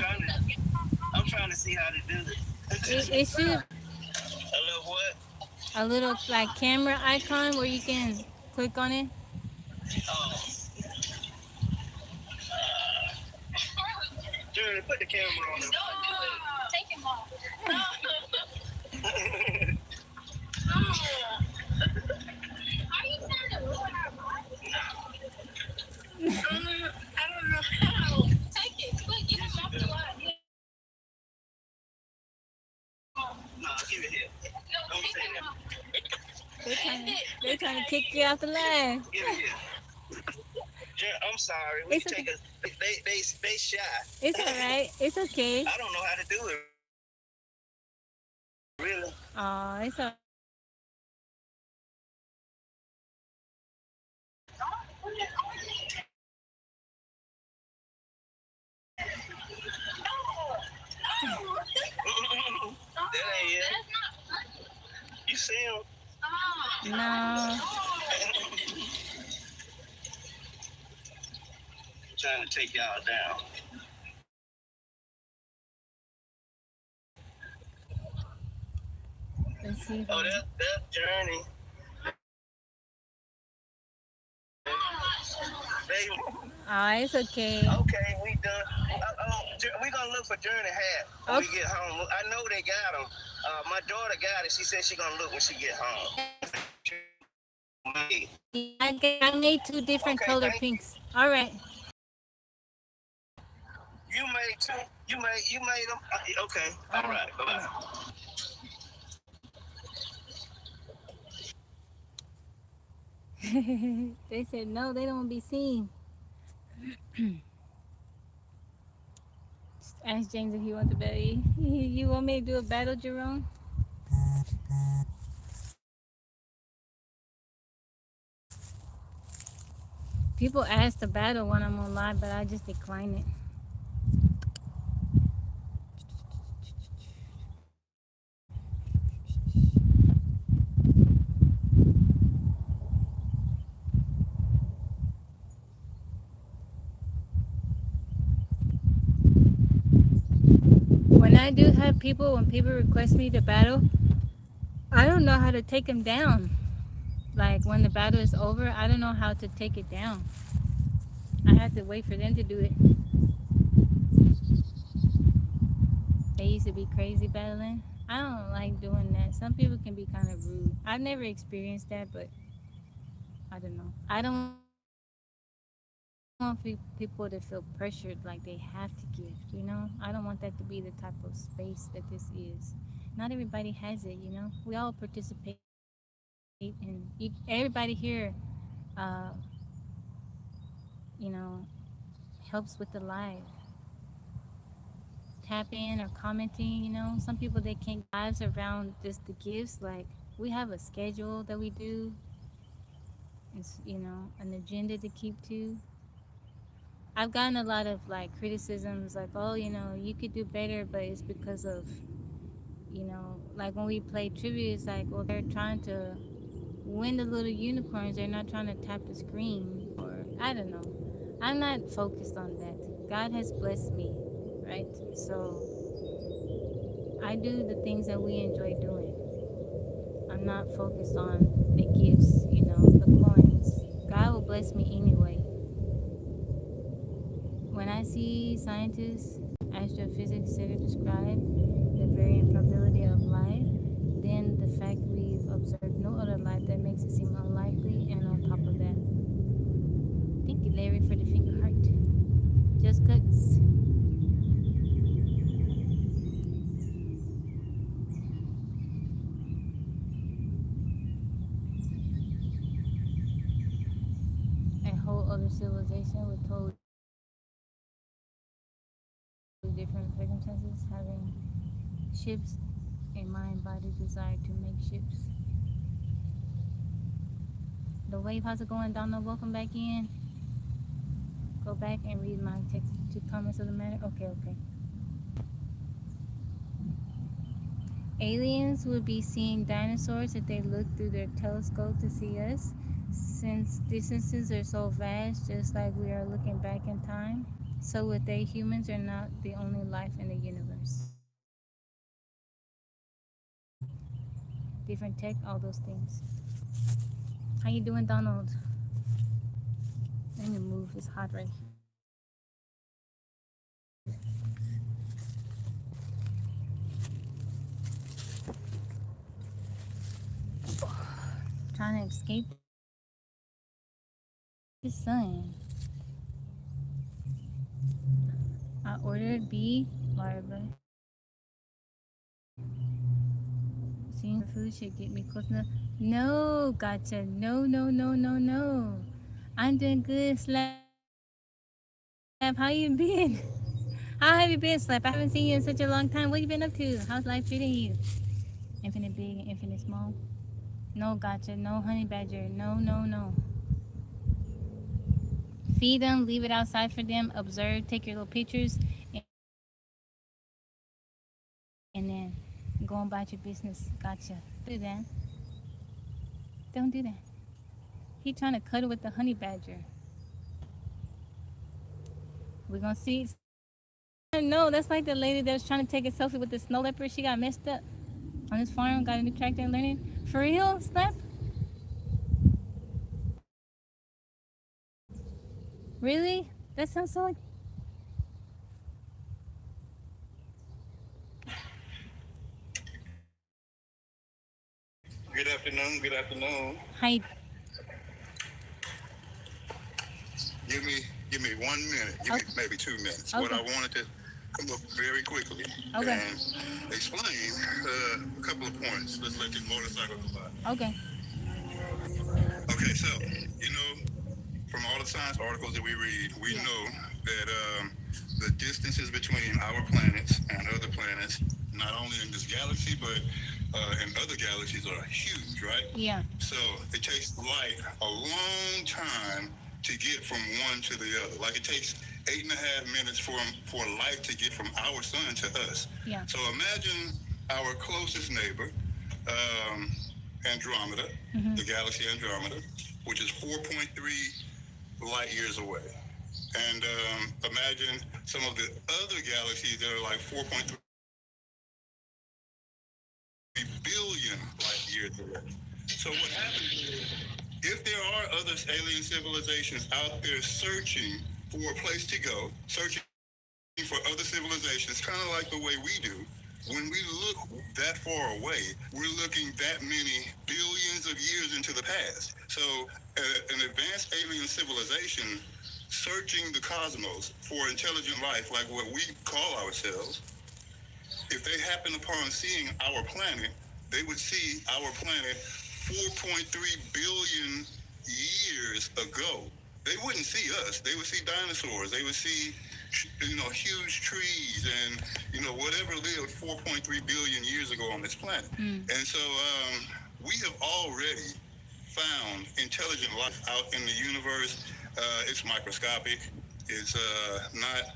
trying to see how to do it. It should A little what? a little like camera icon where you can click on it. Oh. Jerry, put the camera on. Don't do it. Take him off. Are you trying to ruin our body? No. I don't know how. Take it. Quick, get him off the line. No, give it here. Don't say that. They're trying to kick you off the line. Give it here. I'm sorry. We can take a. They shy. It's all right. It's okay. I don't know how to do it. Really? Oh, it's all. That ain't it. You see him? No. Trying to take y'all down. Let's see. Oh, that Journey. It's okay. Okay, we done. We gonna look for Journey hat when we get home. I know they got them. My daughter got it. She said she gonna look when she get home. I made 2 different color pinks. All right. You made 2. You made them. Okay. All right. Bye bye. They said no, they don't want to be seen. Just ask James if he wants to battle. You want me to do a battle, Jerome? People ask to battle when I'm on live, but I just decline it. When people request me to battle, I don't know how to take them down. Like when the battle is over, I don't know how to take it down. I have to wait for them to do it. They used to be crazy battling. I don't like doing that. Some people can be kind of rude. I've never experienced that, but I don't know. I don't want people to feel pressured like they have to give, I don't want that to be the type of space that this is. Not everybody has it. We all participate and everybody here uh, you know, helps with the live. Tap in or commenting. Some people they can't get lives around just the gifts. Like we have a schedule that we do. It's an agenda to keep to. I've gotten a lot of like criticisms like, oh, you could do better, but it's because of, like when we play trivia, it's like, well, they're trying to win the little unicorns. They're not trying to tap the screen, or I don't know. I'm not focused on that. God has blessed me, right? So I do the things that we enjoy doing. I'm not focused on the gifts, the coins. God will bless me anyway. When I see scientists, astrophysics, etc., describe the very improbability of life, then the fact we've observed no other life that makes it seem unlikely, and on top of that, thank you, Larry, for the finger heart. Just cuts. A whole other civilization with totally different circumstances having ships, a mind-body desire to make ships. The wave, how's it going, Donald? Welcome back in. Go back and read my text to comments of the matter. Okay. Aliens would be seeing dinosaurs if they looked through their telescope to see us, since distances are so vast, just like we are looking back in time. So would they, humans are not the only life in the universe. Different tech, all those things. How you doing, Donald? Let me move. It's hot right here. Trying to escape the sun. I ordered bee larvae. Seeing more food should get me close enough. No, gotcha. No. I'm doing good, Slap. How you been? How have you been, Slap? I haven't seen you in such a long time. What you been up to? How's life treating you? Infinite big and infinite small. No, gotcha. No honey badger. No. Feed them, leave it outside for them, observe, take your little pictures, and then go about your business. Gotcha. Don't do that. Don't do that. He trying to cuddle with the honey badger. We're gonna see. No, that's like the lady that was trying to take a selfie with the snow leopard. She got messed up on this farm. Got a new tractor and learning. For real, Snap? Really? That sounds so like. Good afternoon. Good afternoon. Hi. Give me 1 minute. Give me Okay. maybe 2 minutes. What I Okay. wanted to come up very quickly Okay. and explain a couple of points. Let's let this motorcycle go by. Okay. Okay, so from all the science articles that we read, we know that the distances between our planets and other planets, not only in this galaxy but in other galaxies, are huge, right? Yeah. So it takes light a long time to get from one to the other. Like it takes 8.5 minutes for light to get from our sun to us. Yeah. So imagine our closest neighbor, um, Andromeda, the galaxy Andromeda, which is 4.3 light years away. And imagine some of the other galaxies that are like 4.3 billion light years away. So what happens is, if there are other alien civilizations out there searching for a place to go, searching for other civilizations, kind of like the way we do, when we look that far away, we're looking that many billions of years into the past. So an advanced alien civilization searching the cosmos for intelligent life, like what we call ourselves, if they happen upon seeing our planet, they would see our planet 4.3 billion years ago. They wouldn't see us. They would see dinosaurs. They would see, huge trees and, whatever lived 4.3 billion years ago on this planet. And so we have already found intelligent life out in the universe. It's microscopic. It's not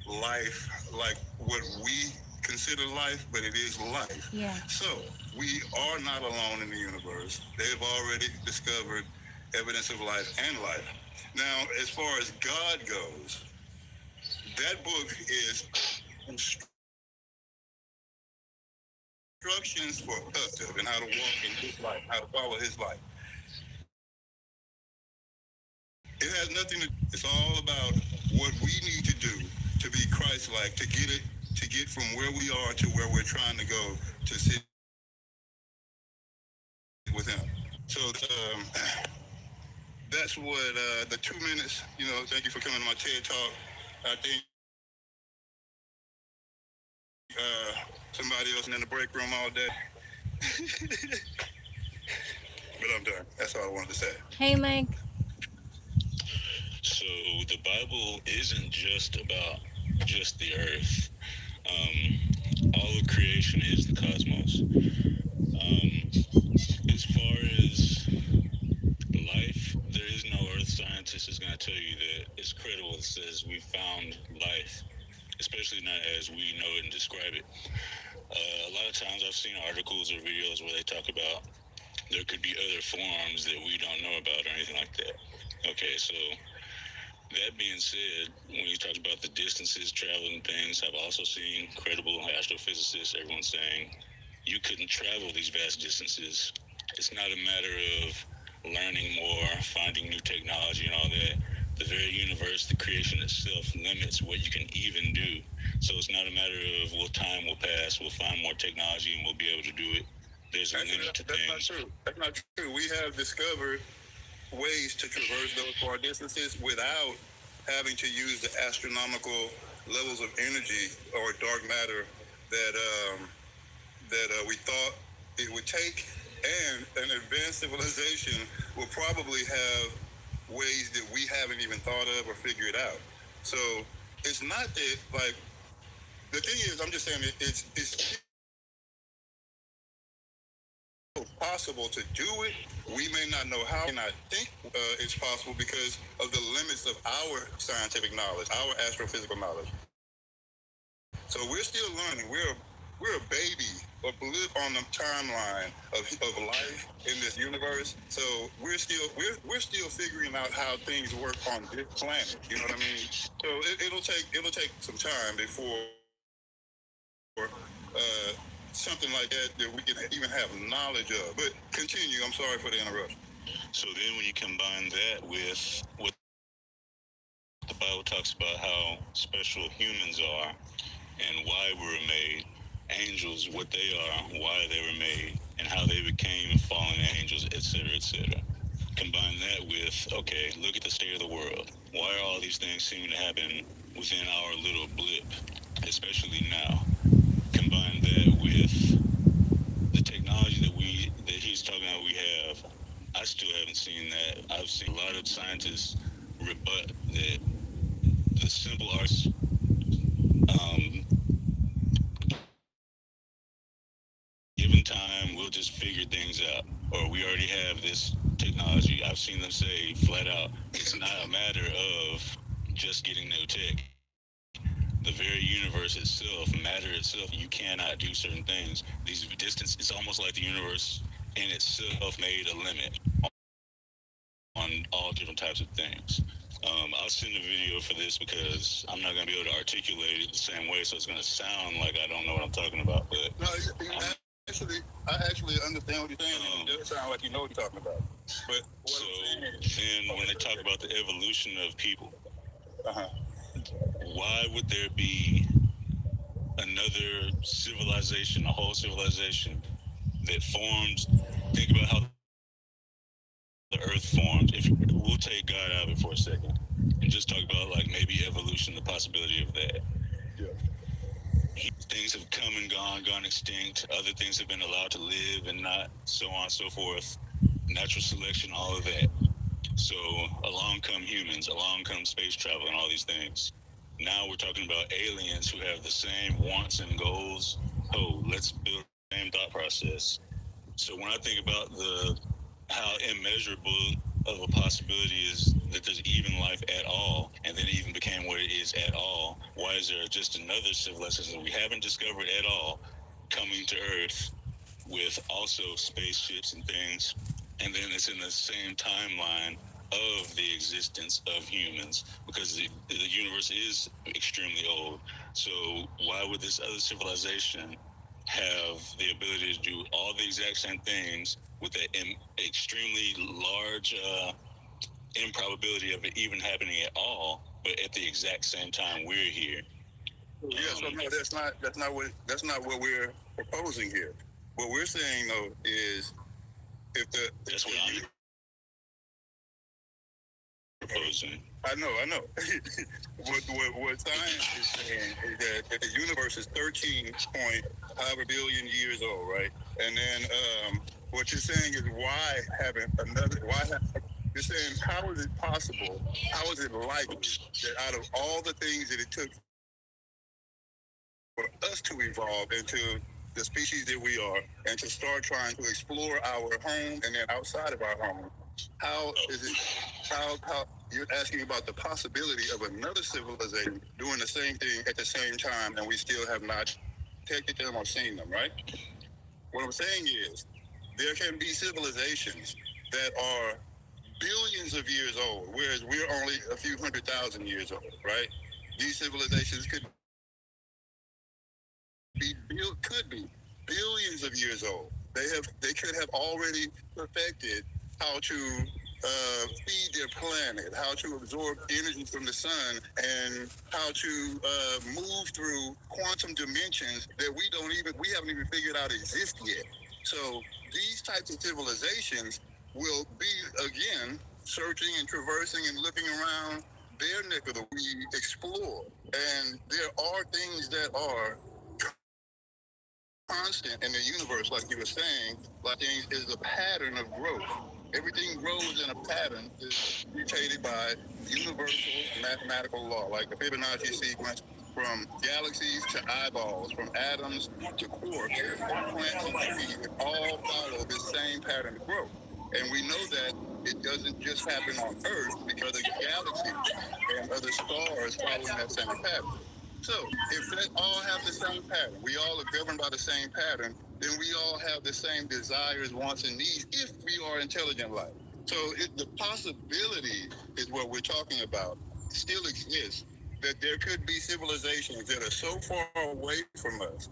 life like what we consider life, but it is life. Yeah. So we are not alone in the universe. They've already discovered evidence of life and life. Now, as far as God goes, that book is instructions for us and how to walk in his life, how to follow his life. It has nothing to, it's all about what we need to do to be Christ-like, to get from where we are to where we're trying to go, to sit with him. So that's what the 2 minutes, thank you for coming to my TED Talk. I think somebody else in the break room all day. But I'm done. That's all I wanted to say. Hey, Mike. So the Bible isn't just about just the earth. All of creation is the cosmos. As far as life, there is no earth scientist is going to tell you that it's credible that says we found life, especially not as we know it and describe it. A lot of times I've seen articles or videos where they talk about there could be other forms that we don't know about or anything like that. Okay, so that being said, when you talk about the distances traveled and things, I've also seen credible astrophysicists, everyone saying you couldn't travel these vast distances. It's not a matter of learning more, finding new technology and all that. The very universe, the creation itself, limits what you can even do. So it's not a matter of, well, time will pass, we'll find more technology and we'll be able to do it. There's a limit to things. That's not true. That's not true. We have discovered ways to traverse those far distances without having to use the astronomical levels of energy or dark matter that we thought it would take. And an advanced civilization will probably have ways that we haven't even thought of or figured out. So it's not that, like, the thing is, I'm just saying it's possible to do it. We may not know how, and I think it's possible because of the limits of our scientific knowledge, our astrophysical knowledge. So we're still learning. We're a baby, a blip on the timeline of life in this universe. So we're still figuring out how things work on this planet. You know what I mean? So it'll take some time before something like that we can even have knowledge of. But continue. I'm sorry for the interruption. So then when you combine that with what the Bible talks about how special humans are and why we were made, angels, what they are, why they were made, and how they became fallen angels, etc., etc. Combine that with, okay, look at the state of the world. Why are all these things seeming to happen within our little blip, especially now? Combine that with the technology that he's talking about we have. I still haven't seen that. I've seen a lot of scientists rebut that the simple arts, given time, we'll just just figured things out, or we already have this technology. I've seen them say flat out, it's not a matter of just getting new tech. The very universe itself, matter itself, you cannot do certain things. These distance, it's almost like the universe in itself made a limit on all different types of things. I'll send a video for this because I'm not going to be able to articulate it the same way, so it's going to sound like I don't know what I'm talking about. But no, I actually understand what you're saying. It does sound like you know what you're talking about. But what so I'm saying then when they talk about the evolution of people, uh-huh. why would there be another civilization, a whole civilization that formed? Think about how the Earth formed. If we'll take God out of it for a second and just talk about like maybe evolution, the possibility of that. Yeah. Things have come and gone extinct. Other things have been allowed to live and not, so on and so forth. Natural selection, all of that. So along come humans, along come space travel and all these things. Now we're talking about aliens who have the same wants and goals. Oh, let's build the same thought process. So when I think about the how immeasurable of a possibility is that there's even life at all, and then it even became what it is at all, why is there just another civilization that we haven't discovered at all coming to Earth with also spaceships and things, and then it's in the same timeline of the existence of humans because the universe is extremely old. So why would this other civilization have the ability to do all the exact same things with that extremely large improbability of it even happening at all, but at the exact same time we're here? Yeah, so no, that's not what we're proposing here. What we're saying though is if the That's what I'm proposing. I know. What science is saying is that the universe is 13 point however billion years old, right? And then what you're saying is you're saying how is it possible? How is it likely that out of all the things that it took for us to evolve into the species that we are and to start trying to explore our home and then outside of our home, how is it how you're asking about the possibility of another civilization doing the same thing at the same time and we still have not detected them or seen them, right? What I'm saying is there can be civilizations that are billions of years old, whereas we're only a few 100,000 years old, right? These civilizations could be billions of years old. They could have already perfected how to feed their planet, how to absorb energy from the sun, and how to move through quantum dimensions that we haven't even figured out exist yet. So these types of civilizations will be again searching and traversing and looking around their neck of the we explore, and there are things that are constant in the universe, like you were saying, like things is a pattern of growth. Everything grows in a pattern is dictated by universal mathematical law, like the Fibonacci sequence from galaxies to eyeballs, from atoms to quarks, from plants and trees, all follow the same pattern of growth. And we know that it doesn't just happen on Earth because the galaxies and other stars following that same pattern. So, if they all have the same pattern, we all are governed by the same pattern, then we all have the same desires, wants, and needs if we are intelligent life. So, the possibility is what we're talking about still exists that there could be civilizations that are so far away from us,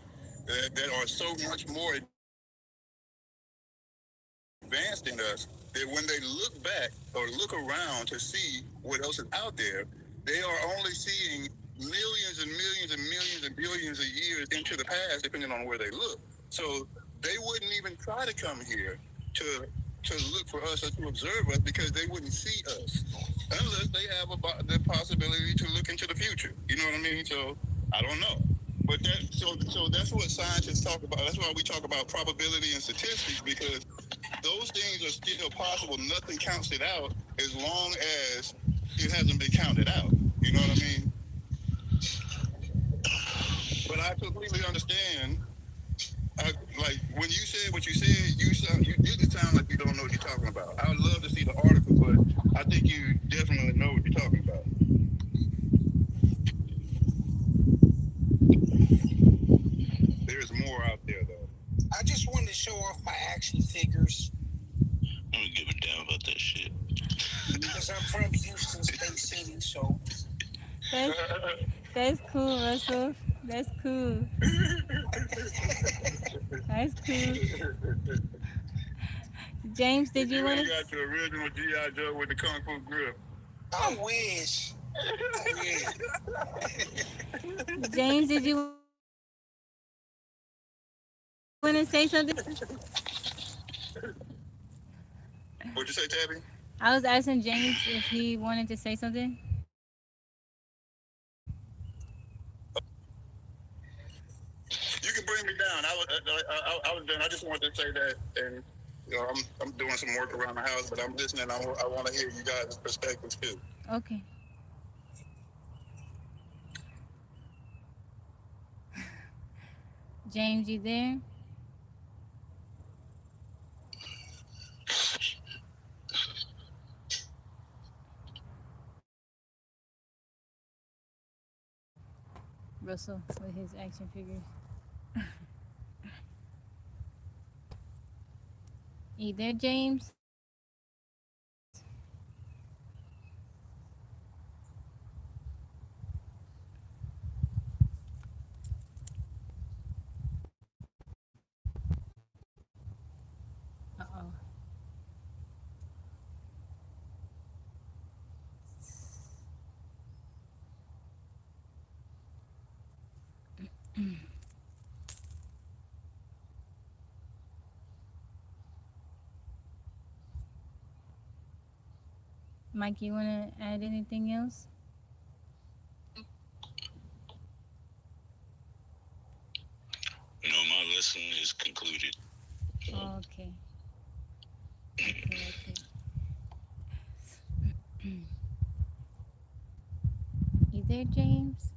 that are so much more advanced in us, that when they look back or look around to see what else is out there, they are only seeing millions and millions and millions and billions of years into the past, depending on where they look. So they wouldn't even try to come here to look for us or to observe us because they wouldn't see us unless they have the possibility to look into the future. You know what I mean? So I don't know. But so that's what scientists talk about. That's why we talk about probability and statistics, because those things are still possible. Nothing counts it out as long as it hasn't been counted out. You know what I mean? But I completely understand. Like when you said what you said, you action figures. I don't give a damn about that shit. Because I'm from Houston, Space City, so. That's cool, Russell. That's cool. That's cool. James, did you want to? got the original G.I. Joe with the Kung Fu grip. I wish. James, did you want to say something? What'd you say, Tabby? I was asking James if he wanted to say something. You can bring me down. I was done. I just wanted to say that, and I'm doing some work around the house, but I'm listening. I want to hear you guys' perspectives too. Okay. James, you there? Russell with his action figures. You there, James? Uh-oh. Mike, you want to add anything else? No, my lesson is concluded. Oh, okay. Okay. You there, James?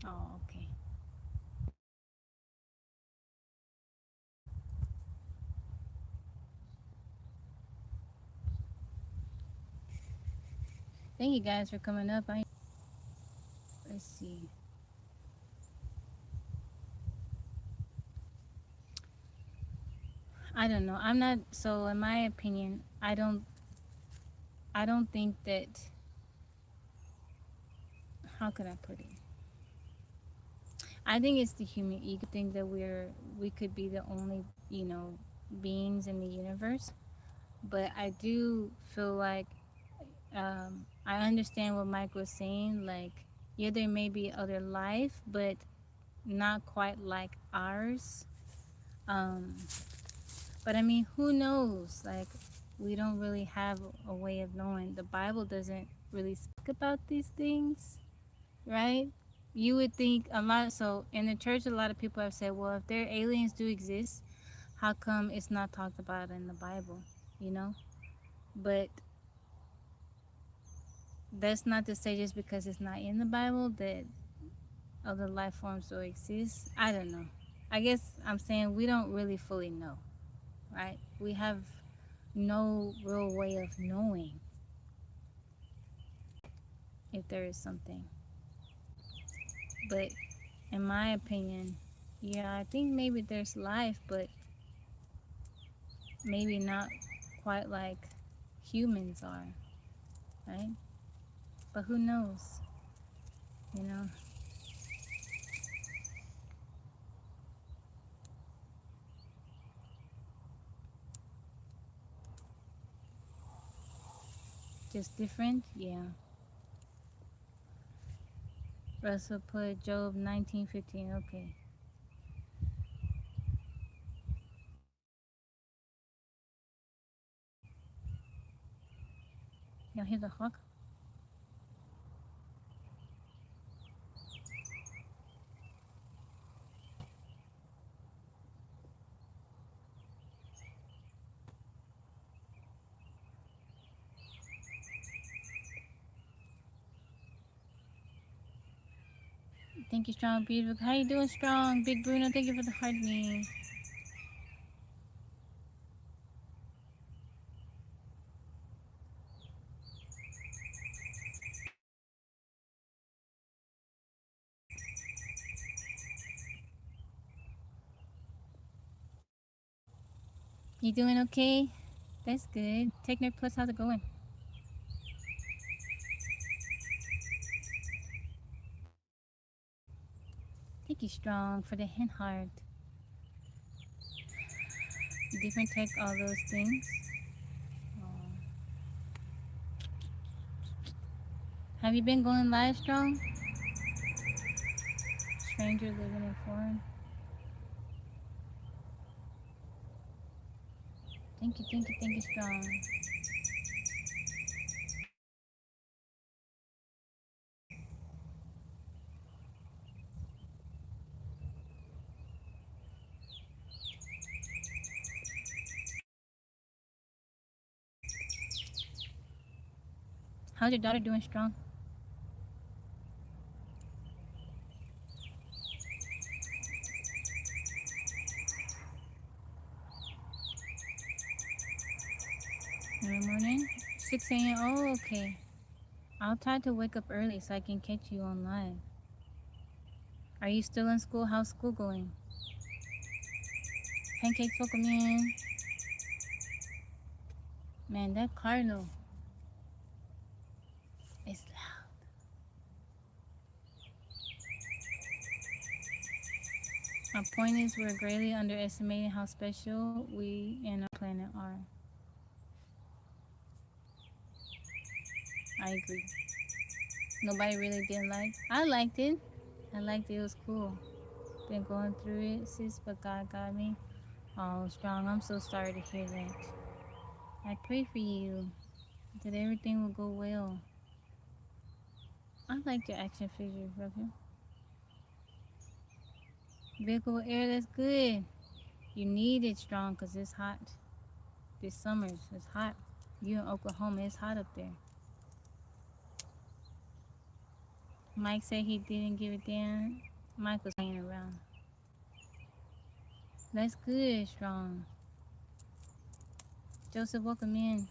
Oh, okay. Thank you guys for coming up. Let's see. I don't know. I'm not so in my opinion, I don't think that how could I put it? I think it's the human ego thing that we could be the only, beings in the universe. But I do feel like I understand what Mike was saying. Like, yeah, there may be other life, but not quite like ours. Um, but I mean, who knows? Like, we don't really have a way of knowing. The Bible doesn't really speak about these things, right? You would think a lot. So in the church, a lot of people have said, well, if there aliens do exist, how come it's not talked about in the Bible? You know, but that's not to say just because it's not in the Bible that other life forms don't exist. I don't know. I guess I'm saying we don't really fully know, right? We have no real way of knowing if there is something. But in my opinion, yeah, I think maybe there's life, but maybe not quite like humans are, right? But who knows, you know? Just different, yeah. Russell put Job 19:15. Okay. Y'all hear the hawk? Thank you, Strong Beautiful. How you doing, Strong? Big Bruno, thank you for the heart me. You doing okay? That's good. Technic Plus, how's it going? Thank you, Strong, for the hint heart. Different tech, all those things. Oh. Have you been going live, Strong? Stranger living in foreign. Thank you, Strong. How's your daughter doing, Strong? In the morning? 6 a.m. Oh, okay. I'll try to wake up early so I can catch you on live. Are you still in school? How's school going? Pancakes, welcome in. Man, that cardinal is loud. My point is, we're greatly underestimating how special we and our planet are. I agree. Nobody really didn't like. I liked it. I liked it. It was cool. Been going through it, sis, but God got me. Oh, Strong. I'm so sorry to hear that. I pray for you that everything will go well. I like your action figure, brother. Vehicle with air, that's good. You need it, Strong, because it's hot. This summer, it's hot. You in Oklahoma, it's hot up there. Mike said he didn't give it down. Mike was playing around. That's good, Strong. Joseph, welcome in.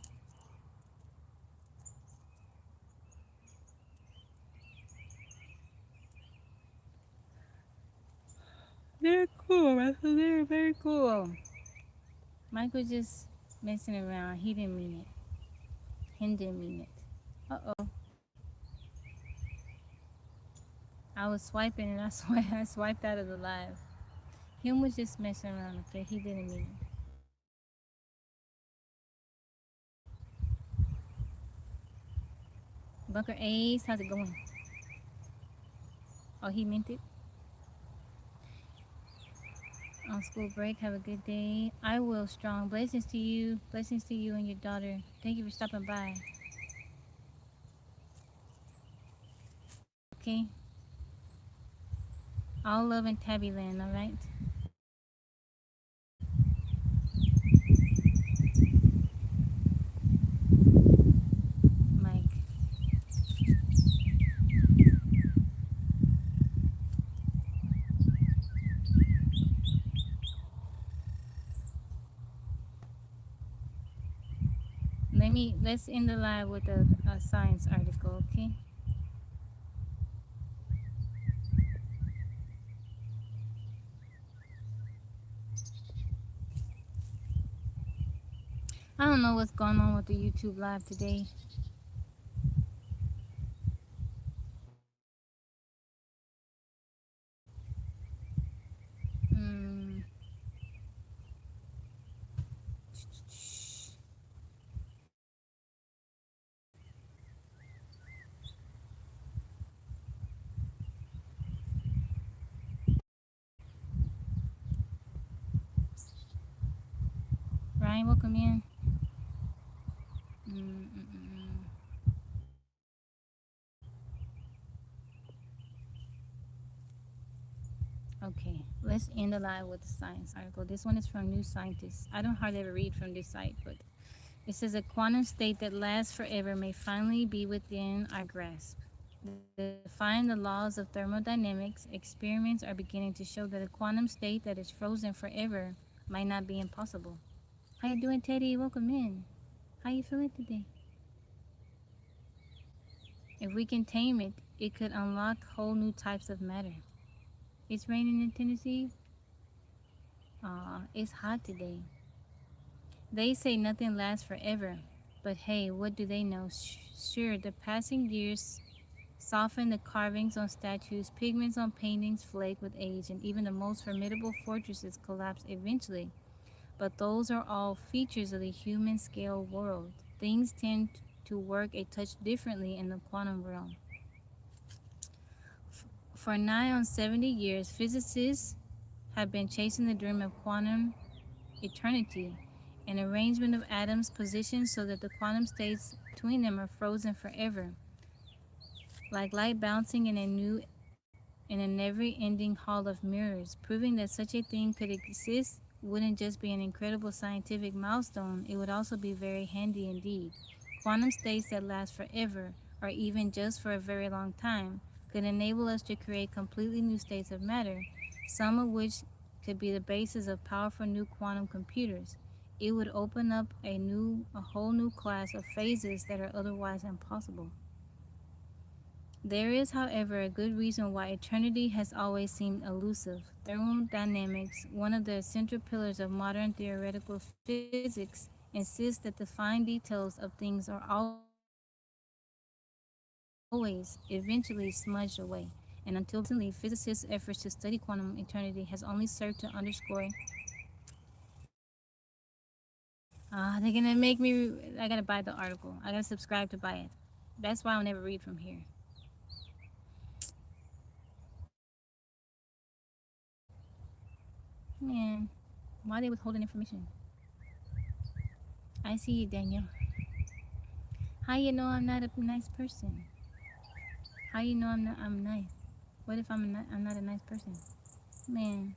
They're cool, Russell. They're very cool. Mike was just messing around. He didn't mean it. He didn't mean it. Uh-oh. I was swiping and I swiped out of the live. Him was just messing around, okay? He didn't mean it. Bunker Ace, how's it going? Oh, he meant it? On school break, have a good day. I will, Strong. Blessings to you. Blessings to you and your daughter. Thank you for stopping by. Okay? All love in Tabby Land, alright? Mike. Let's end the live with a science article, okay? I don't know what's going on with the YouTube live today. Mm. Ryan, welcome in. Mm-mm-mm. Okay, let's end the live with a science article. This one is from New Scientist. I don't hardly ever read from this site, but it says a quantum state that lasts forever may finally be within our grasp. Defying the laws of thermodynamics, experiments are beginning to show that a quantum state that is frozen forever might not be impossible. How you doing, Teddy? Welcome in. How you feeling today? If we can tame it, it could unlock whole new types of matter. It's raining in Tennessee. It's hot today. They say nothing lasts forever. But hey, what do they know? Sure, the passing years soften the carvings on statues, pigments on paintings flake with age, and even the most formidable fortresses collapse eventually. But those are all features of the human scale world. Things tend to work a touch differently in the quantum realm. For nigh on 70 years, physicists have been chasing the dream of quantum eternity, an arrangement of atoms positioned so that the quantum states between them are frozen forever, like light bouncing in a never-ending hall of mirrors. Proving that such a thing could exist wouldn't just be an incredible scientific milestone, it would also be very handy indeed. Quantum states that last forever, or even just for a very long time, could enable us to create completely new states of matter, some of which could be the basis of powerful new quantum computers. It would open up a whole new class of phases that are otherwise impossible. There is, however, a good reason why eternity has always seemed elusive. Thermodynamics, one of the central pillars of modern theoretical physics, insists that the fine details of things are always, eventually smudged away. And until very recently, physicists' efforts to study quantum eternity has only served to underscore. They're gonna make me. I gotta buy the article. I gotta subscribe to buy it. That's why I'll never read from here. Man, why are they withholding information? I see you, Daniel. How you know I'm not a nice person? How you know I'm nice? What if I'm not a nice person? Man,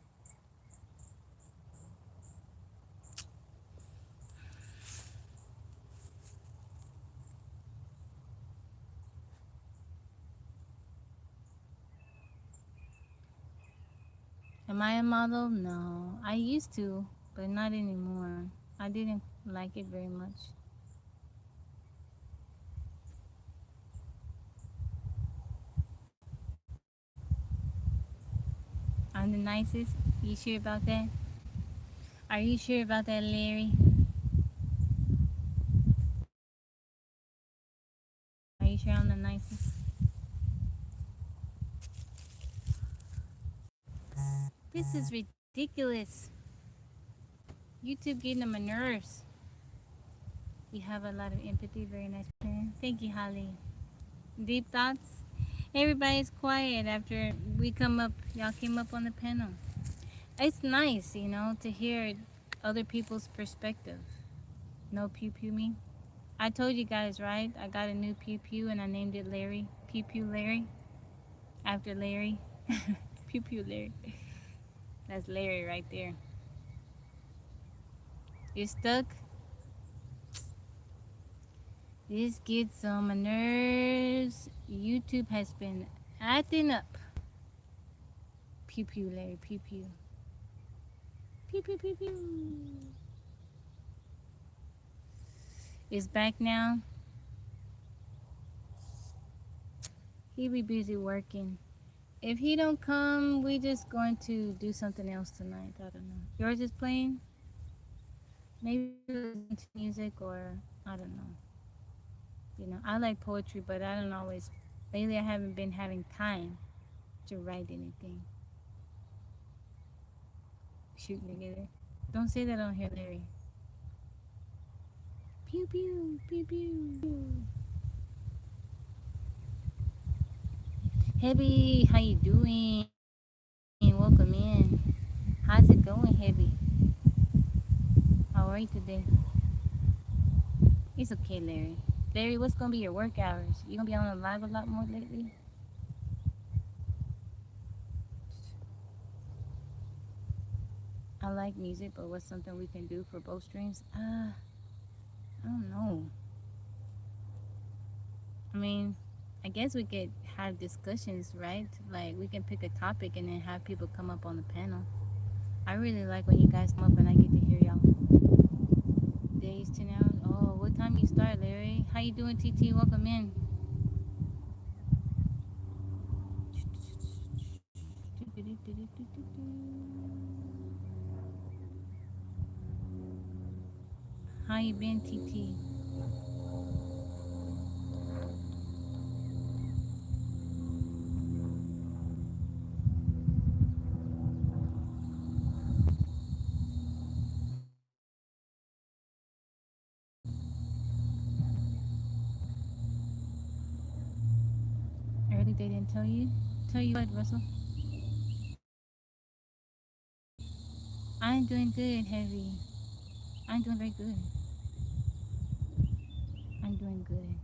am I a model? No. I used to, but not anymore. I didn't like it very much. I'm the nicest. You sure about that? Are you sure about that, Larry? Are you sure I'm the nicest? This is ridiculous. YouTube getting on my nerves. You have a lot of empathy. Very nice plan. Thank you, Holly. Deep thoughts. Everybody's quiet after we come up. Y'all came up on the panel. It's nice, to hear other people's perspective. No pew pew me. I told you guys, right? I got a new pew pew and I named it Larry. Pew pew Larry. After Larry. Pew pew Larry. That's Larry right there. You stuck? This gets on my nerves. YouTube has been acting up. Pew pew Larry. Pew pew. Pew pew pew pew. It's back now. He be busy working. If he don't come, we just going to do something else tonight. I don't know. Yours is playing? Maybe listen to music or I don't know. I like poetry, but I don't always. Lately, I haven't been having time to write anything. Shoot, nigga. Don't say that on here, Larry. Pew pew pew pew. Hebby, how you doing? Welcome in. How's it going, Hebby? How are you today? It's okay, Larry. Larry, what's gonna be your work hours? You gonna be on the live a lot more lately? I like music, but what's something we can do for both streams? I don't know. I mean, I guess we could have discussions, right? Like we can pick a topic and then have people come up on the panel. I really like when you guys come up and I get to hear y'all. Days 10 hours. Oh, what time you start, Larry? How you doing, TT? Welcome in. How you been, TT? Early they didn't tell you? Tell you what, Russell? I'm doing good, Heavy. I'm doing very good. I'm doing good.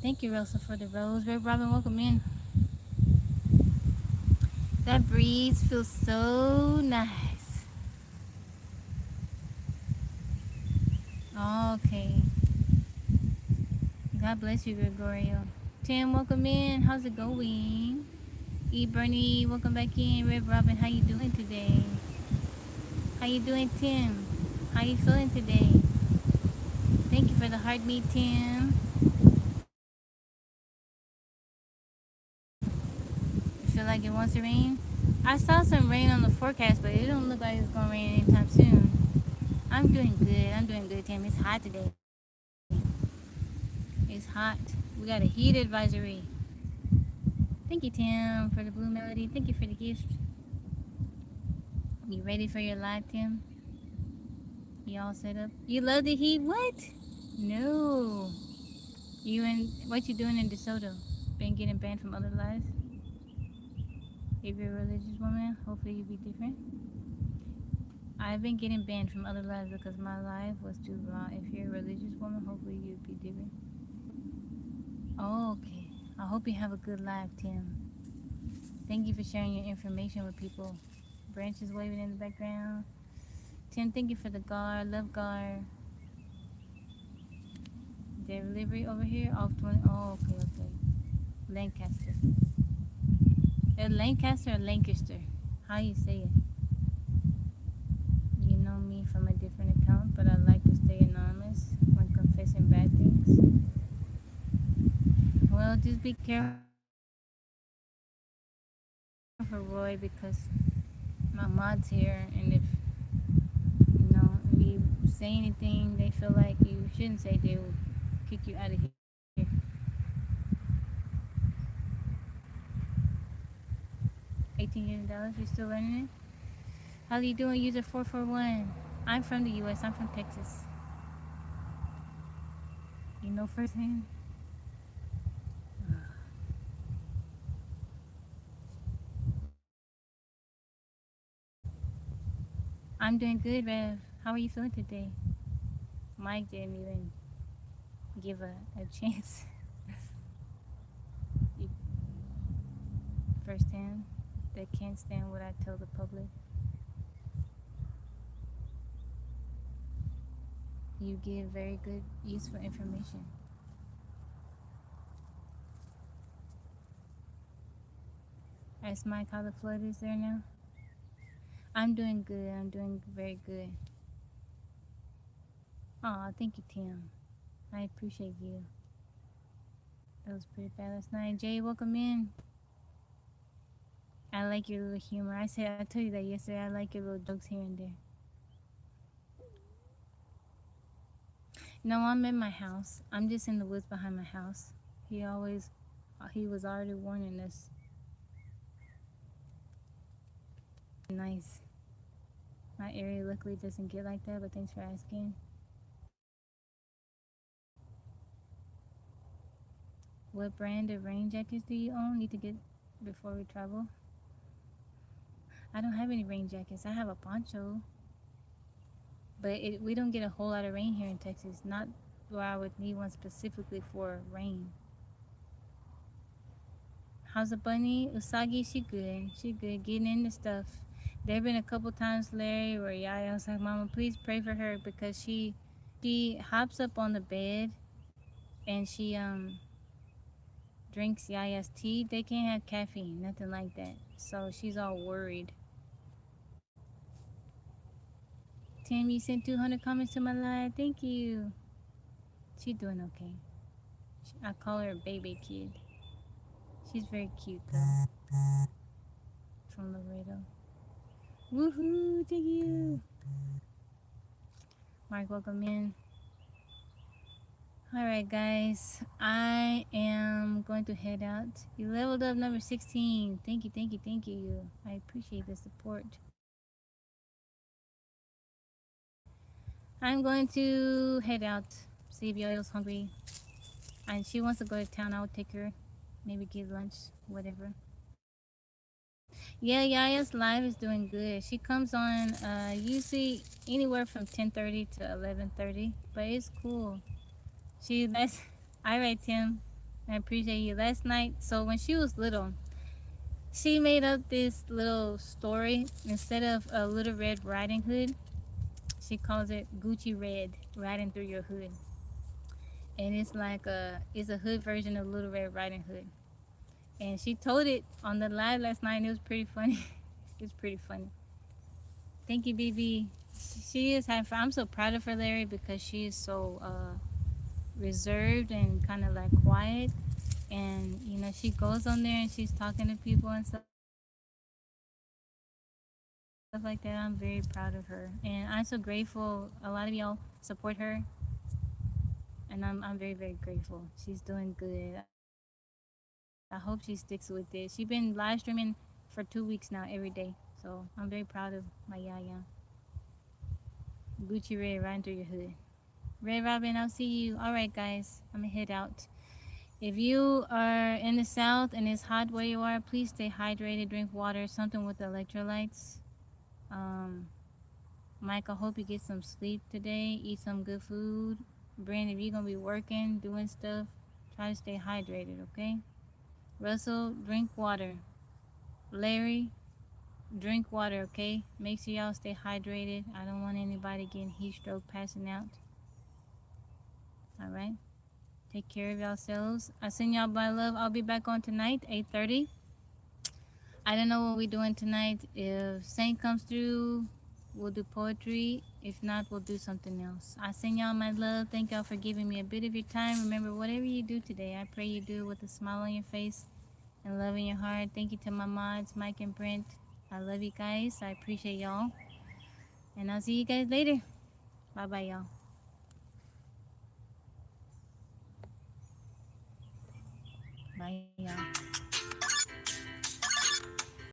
Thank you, Russell, for the rose. Red Robin, welcome in. That breeze feels so nice. Okay. God bless you, Gregorio. Tim, welcome in. How's it going? E. Bernie, welcome back in. Red Robin, how you doing today? How you doing, Tim? How you feeling today? Thank you for the heartbeat, Tim. You feel like it wants to rain? I saw some rain on the forecast, but it don't look like it's gonna rain anytime soon. I'm doing good. I'm doing good, Tim. It's hot today. It's hot. We got a heat advisory. Thank you, Tim, for the blue melody. Thank you for the gift. You ready for your live, Tim? You all set up? You love the heat? What? No. You and what you doing in DeSoto? Been getting banned from other lives? If you're a religious woman, hopefully you'll be different. I've been getting banned from other lives because my life was too raw. If you're a religious woman, hopefully you'll be different. Oh, okay. I hope you have a good life, Tim. Thank you for sharing your information with people. Branches waving in the background. Tim, thank you for the Gar. Love Gar. Delivery over here off 20. Oh, okay, okay. Lancaster. Lancaster or Lancaster? How you say it? You know me from a different account, but I like to stay anonymous when confessing bad things. Well, just be careful, Roy, because my mod's here, and if you say anything they feel like you shouldn't say, they will kick you out of here. $18, you still running it? How you doing, user 441? I'm from the U.S. I'm from Texas. You know firsthand. I'm doing good, Rev. How are you feeling today? Mike didn't even give a chance. Firsthand, they can't stand what I tell the public. You give very good, useful information. Ask Mike how the flood is there now. I'm doing good. I'm doing very good. Aw, thank you, Tim. I appreciate you. That was pretty bad last night. Jay, welcome in. I like your little humor. I told you that yesterday. I like your little jokes here and there. No, I'm in my house. I'm just in the woods behind my house. He was already warning us. Nice. My area luckily doesn't get like that, but thanks for asking. What brand of rain jackets do you own? Need to get before we travel. I don't have any rain jackets. I have a poncho. But we don't get a whole lot of rain here in Texas. Not where I would need one specifically for rain. How's the bunny? Usagi, she good. She good. Getting into stuff. There have been a couple times, Larry, where Yaya was like, Mama, please pray for her because she hops up on the bed and she drinks Yaya's tea. They can't have caffeine, nothing like that. So she's all worried. Tim, you sent 200 comments to my live. Thank you. She's doing okay. I call her a baby kid. She's very cute though. from Laredo. Woohoo! Thank you. Mark, welcome in. All right, guys. I am going to head out. You leveled up number 16. Thank you, thank you, thank you. I appreciate the support. I'm going to head out. See if Yo-Yo's hungry. And she wants to go to town. I'll take her. Maybe get lunch, whatever. Yeah, Yaya's live is doing good. She comes on usually anywhere from 10:30 to 11:30, but it's cool. She last all right, Tim. I appreciate you. Last night, so when she was little, she made up this little story. Instead of a Little Red Riding Hood, she calls it Gucci Red Riding Through Your Hood. And it's a hood version of Little Red Riding Hood. And she told it on the live last night and it was pretty funny. It's pretty funny. Thank you, BB. She is having fun. I'm so proud of her, Larry, because she is so reserved and kind of like quiet. And you know, she goes on there and she's talking to people and stuff like that. I'm very proud of her, and I'm so grateful. A lot of y'all support her, and I'm very very grateful. She's doing good. I hope she sticks with it. She's been live streaming for 2 weeks now every day, so I'm very proud of my Yaya. Gucci Red riding through your hood. Red Robin, I'll see you. All right, guys, I'm gonna head out. If you are in the south and it's hot where you are, please stay hydrated, drink water, something with electrolytes. Um, Mike, I hope you get some sleep today. Eat some good food. Brandon, if you're gonna be working, doing stuff, try to stay hydrated, okay? Russell, drink water. Larry, drink water, okay? Make sure y'all stay hydrated. I don't want anybody getting heat stroke, passing out. All right. Take care of yourselves. I send y'all by love. I'll be back on tonight, 8:30. I don't know what we're doing tonight. If Saint comes through, we'll do poetry. If not, we'll do something else. I send y'all my love. Thank y'all for giving me a bit of your time. Remember, whatever you do today, I pray you do it with a smile on your face and love in your heart. Thank you to my mods, Mike and Brent. I love you guys. I appreciate y'all. And I'll see you guys later. Bye bye, y'all. Bye, y'all.